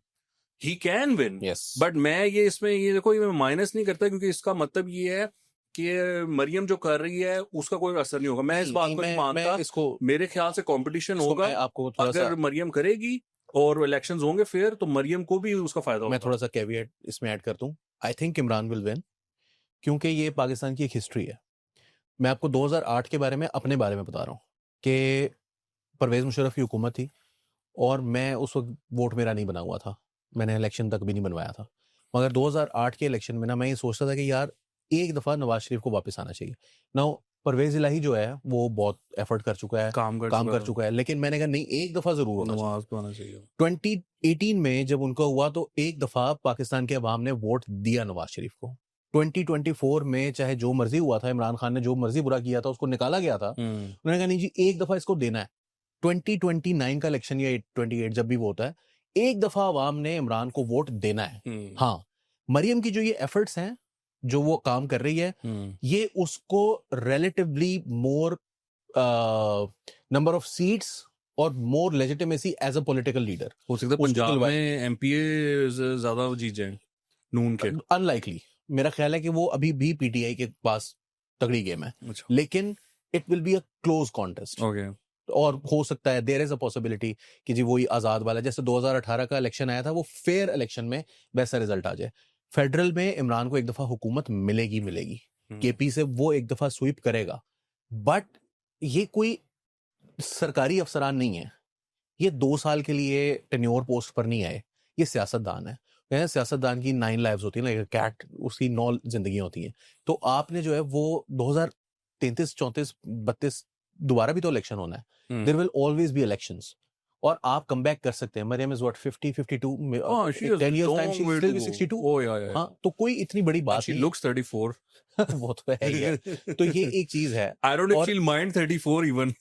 He can win, yes but मैं ये इसमें ये देखो ये माइनस नहीं करता, क्योंकि इसका मतलब ये है कि मरियम जो कर रही है उसका कोई असर नहीं होगा। मैं इस बात को नहीं मानता। इसको मेरे ख्याल से कंपटीशन होगा, मैं आपको थोड़ा सा अगर मरियम करेगी और इलेक्शंस होंगे फिर, तो मरियम को भी उसका फायदा मैं होगा। थोड़ा सा कैविएट इसमें ऐड कर दूं। I think Imran will win, क्योंकि ये पाकिस्तान की एक हिस्ट्री है। मैं आपको 2008 के बारे में, अपने बारे में बता रहा हूँ कि परवेज मुशर्रफ की हुकूमत थी और मैं उस वक्त वोट मेरा नहीं बना हुआ था, मैंने इलेक्शन तक भी नहीं बनवाया था। मगर 2008 के इलेक्शन में ना मैं ये सोचता था कि यार एक दफ़ा नवाज शरीफ को वापस आना चाहिए ना। परवेज इलाही जो है वो बहुत एफर्ट कर चुका है, काम कर चुका है, लेकिन मैंने कहा नहीं, एक दफ़ा ज़रूर होना चाहिए। नवाज को आना चाहिए। 2018 में जब उनका हुआ तो एक दफ़ा पाकिस्तान के अवाम ने वोट दिया नवाज शरीफ को। 2024 में चाहे जो मर्जी हुआ था, इमरान खान ने जो मर्जी बुरा किया था, उसको निकाला गया था, उन्होंने कहा नहीं जी एक दफ़ा इसको देना है। 2029 का इलेक्शन या 28 जब भी वो होता है, एक दफ़ा अवाम ने इमरान को वोट देना है। हाँ, मरियम की जो ये एफर्ट्स हैं, जो वो काम कर रही है, ये उसको relatively more number of seats और more legitimacy as a political leader. हो सकता है पंजाब में एमपीए ज्यादा जीत जाए नून के। अनलाइकली, मेरा ख्याल है कि वो अभी भी पीटीआई के पास तगड़ी गेम है, लेकिन it will be a close contest. और हो सकता है देयर इज अ पॉसिबिलिटी कि जी वही आजाद वाला जैसे 2018 का इलेक्शन आया था, वो फेयर इलेक्शन में वैसा रिजल्ट आ जाए। फेडरल में इमरान को एक दफा हुकूमत मिलेगी केपी से वो एक दफा स्वीप करेगा, बट ये कोई सरकारी अफसरान नहीं है, ये 2 साल के लिए टेन्योर पोस्ट पर नहीं आए, ये सियासतदान है। सियासतदान की 9 लाइव्स होती है ना, कैट उसकी 9 जिंदगियां होती हैं। तो आपने जो है वो 2033 34 32 दोबारा भी तो इलेक्शन होना है, there will always be elections, और आप कम बैक कर सकते हैं। Maryam is what 50 52 10 years time she will still be 62। हाँ, तो कोई इतनी बड़ी बात नहीं, looks 34 वो तो है ही है। तो ये एक चीज है। I don't know if she'll mind 34 even।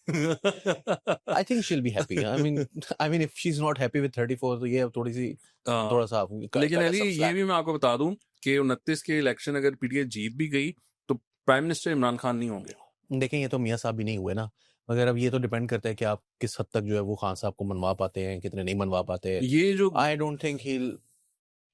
I think she'll be happy। I mean if she's not happy with 34 तो ये थोड़ी सी थोड़ा सा। लेकिन अली ये भी मैं आपको बता दूं कि 29 के इलेक्शन अगर पीटीआई जीत भी गई तो प्राइम मिनिस्टर इमरान खान नहीं होंगे। देखें, ये तो मियां साहब भी नहीं हुए ना, मगर अब ये तो डिपेंड करता है कि आप किस हद तक जो है वो खान साहब को मनवा पाते हैं, कितने नहीं मनवा पाते हैं। ये जो I don't think he will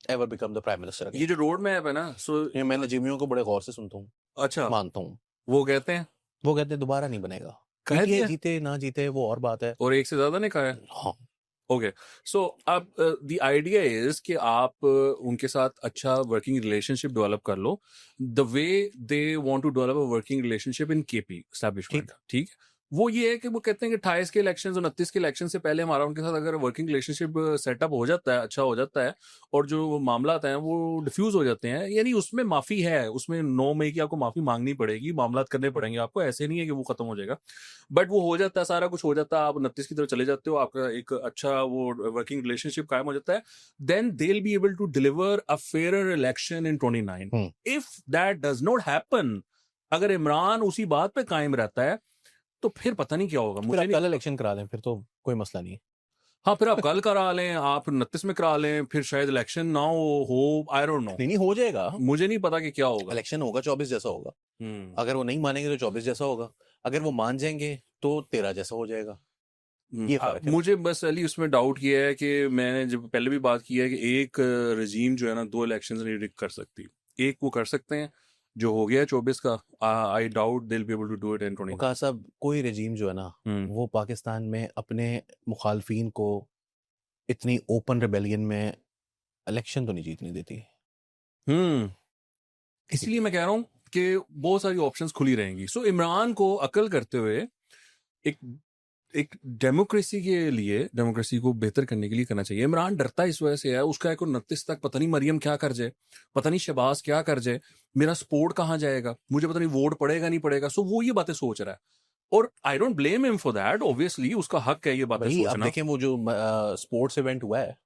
ever become the prime minister. ये जो रोड मैप है ना, ये मैं नजीमियों को बड़े गौर से सुनता हूँ, अच्छा मानता हूँ। वो कहते हैं दोबारा नहीं बनेगा, पीटीआई जीते ना जीते वो और बात है। और एक से ज्यादा ने कहा है। हाँ, ओके, सो अब द आइडिया इज कि आप उनके साथ अच्छा वर्किंग रिलेशनशिप डेवलप कर लो, the way they want to develop a working relationship in KP establishment. ठीक, वो ये है कि वो कहते हैं कि 28 के इलेक्शन और 29 के इलेक्शन से पहले हमारा उनके साथ अगर वर्किंग रिलेशनशिप सेटअप हो जाता है, अच्छा हो जाता है, और जो मामला हैं वो डिफ्यूज हो जाते हैं, यानी उसमें माफी है, उसमें 9 मई की आपको माफी मांगनी पड़ेगी, मामला करने पड़ेंगे आपको, ऐसे नहीं है कि वो खत्म हो जाएगा, बट वो हो जाता है, सारा कुछ हो जाता है, आप 29 की तरफ चले जाते हो, आपका एक अच्छा वो वर्किंग रिलेशनशिप कायम हो जाता है, then they will be able to deliver a fair election in 29। If that does not happen, अगर इमरान उसी बात पे कायम रहता है, तो फिर पता नहीं क्या होगा। मुझे कल इलेक्शन करा लें फिर तो कोई मसला नहीं है। हाँ, फिर आप कल करा लें, आप 29 में करा लें, फिर शायद इलेक्शन ना हो, आई डोंट नो। नहीं हो जाएगा, मुझे नहीं पता कि क्या होगा। इलेक्शन होगा 24 जैसा होगा, अगर वो नहीं मानेंगे तो 24 जैसा होगा, अगर वो मान जाएंगे तो 13 जैसा हो जाएगा। ये फर्क है। मुझे बस अली उसमें डाउट किया है कि मैंने जब पहले भी बात की है कि एक रजीम जो है ना 2 इलेक्शन नहीं रिक कर सकती, एक वो कर सकते हैं जो हो गया 24 का, I doubt they will be able to do it in 29। Waqas sahab, कोई रजीम जो है ना वो पाकिस्तान में अपने मुखालफीन को इतनी ओपन रिबेलियन में इलेक्शन तो नहीं जीतने देती। इसलिए मैं कह रहा हूँ कि बहुत सारी ऑप्शंस खुली रहेंगी। सो इमरान को अकल करते हुए एक डेमोक्रेसी के लिए, डेमोक्रेसी को बेहतर करने के लिए करना चाहिए। इमरान डरता इस वजह से है, उसका एक 29 तक पता नहीं मरियम क्या कर जाए, पता नहीं शहबाज क्या कर जाए, मेरा सपोर्ट कहाँ जाएगा, मुझे पता नहीं वोट पड़ेगा नहीं पड़ेगा। सो वो ये बातें सोच रहा है, और I don't blame him for that, obviously उसका हक है ये बातें सोचना। अब देखें वो जो स्पोर्ट्स इवेंट हुआ है,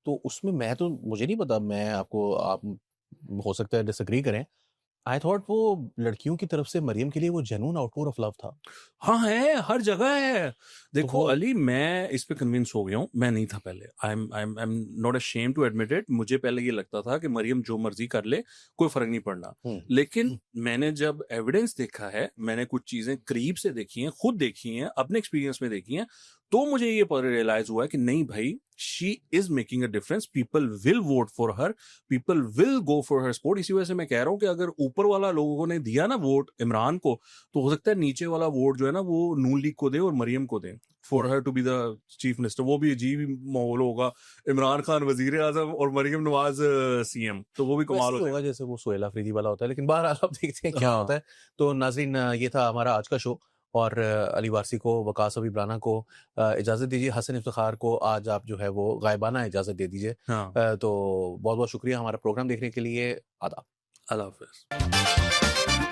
तो उसमें मुझे नहीं पता, मैं आपको, आप हो सकता है डिसएग्री करें, आई थॉट वो लड़कियों की तरफ से मरियम के लिए वो जेन्युइन आउटपोर ऑफ लव था। हाँ है, हर जगह है। देखो तो अली, मैं इस पे कन्विंस हो गया हूँ, मैं नहीं था पहले, I am not ashamed to admit it. मुझे पहले ये लगता था कि मरियम जो मर्जी कर ले, कोई फर्क नहीं पड़ना, लेकिन मैंने जब एविडेंस देखा है, मैंने कुछ चीजें करीब से देखी हैं, खुद देखी हैं, अपने एक्सपीरियंस में देखी हैं, तो मुझे ये रियलाइज हुआ है कि नहीं भाई, she is making a difference, people will vote for her, people will go for her support. इसी वजह से मैं कह रहा हूँ कि अगर ऊपर वाला लोगों ने दिया ना वोट इमरान को, तो हो सकता है नीचे वाला वोट जो है ना वो नून लीग को दे और मरियम को दे, for her to be the chief minister. वो भी अजीब माहौल होगा, इमरान खान वजीर आजम और मरियम नवाज सीएम, तो वो भी कमाल वैसे हो ही होगा जैसे वो सोहेल अफरीदी वाला होता है, लेकिन बहरहाल अब देखते हैं क्या हाँ। होता है। तो नाज़रीन, ये था हमारा आज का शो, और अली वारसी को, वकास हबीब राना को इजाज़त दीजिए। हसन इफ्तिखार को आज आप जो है वो गायबाना इजाज़त दे दीजिए। हाँ, तो बहुत-बहुत शुक्रिया हमारा प्रोग्राम देखने के लिए। आदाब। अल्लाह हाफिज।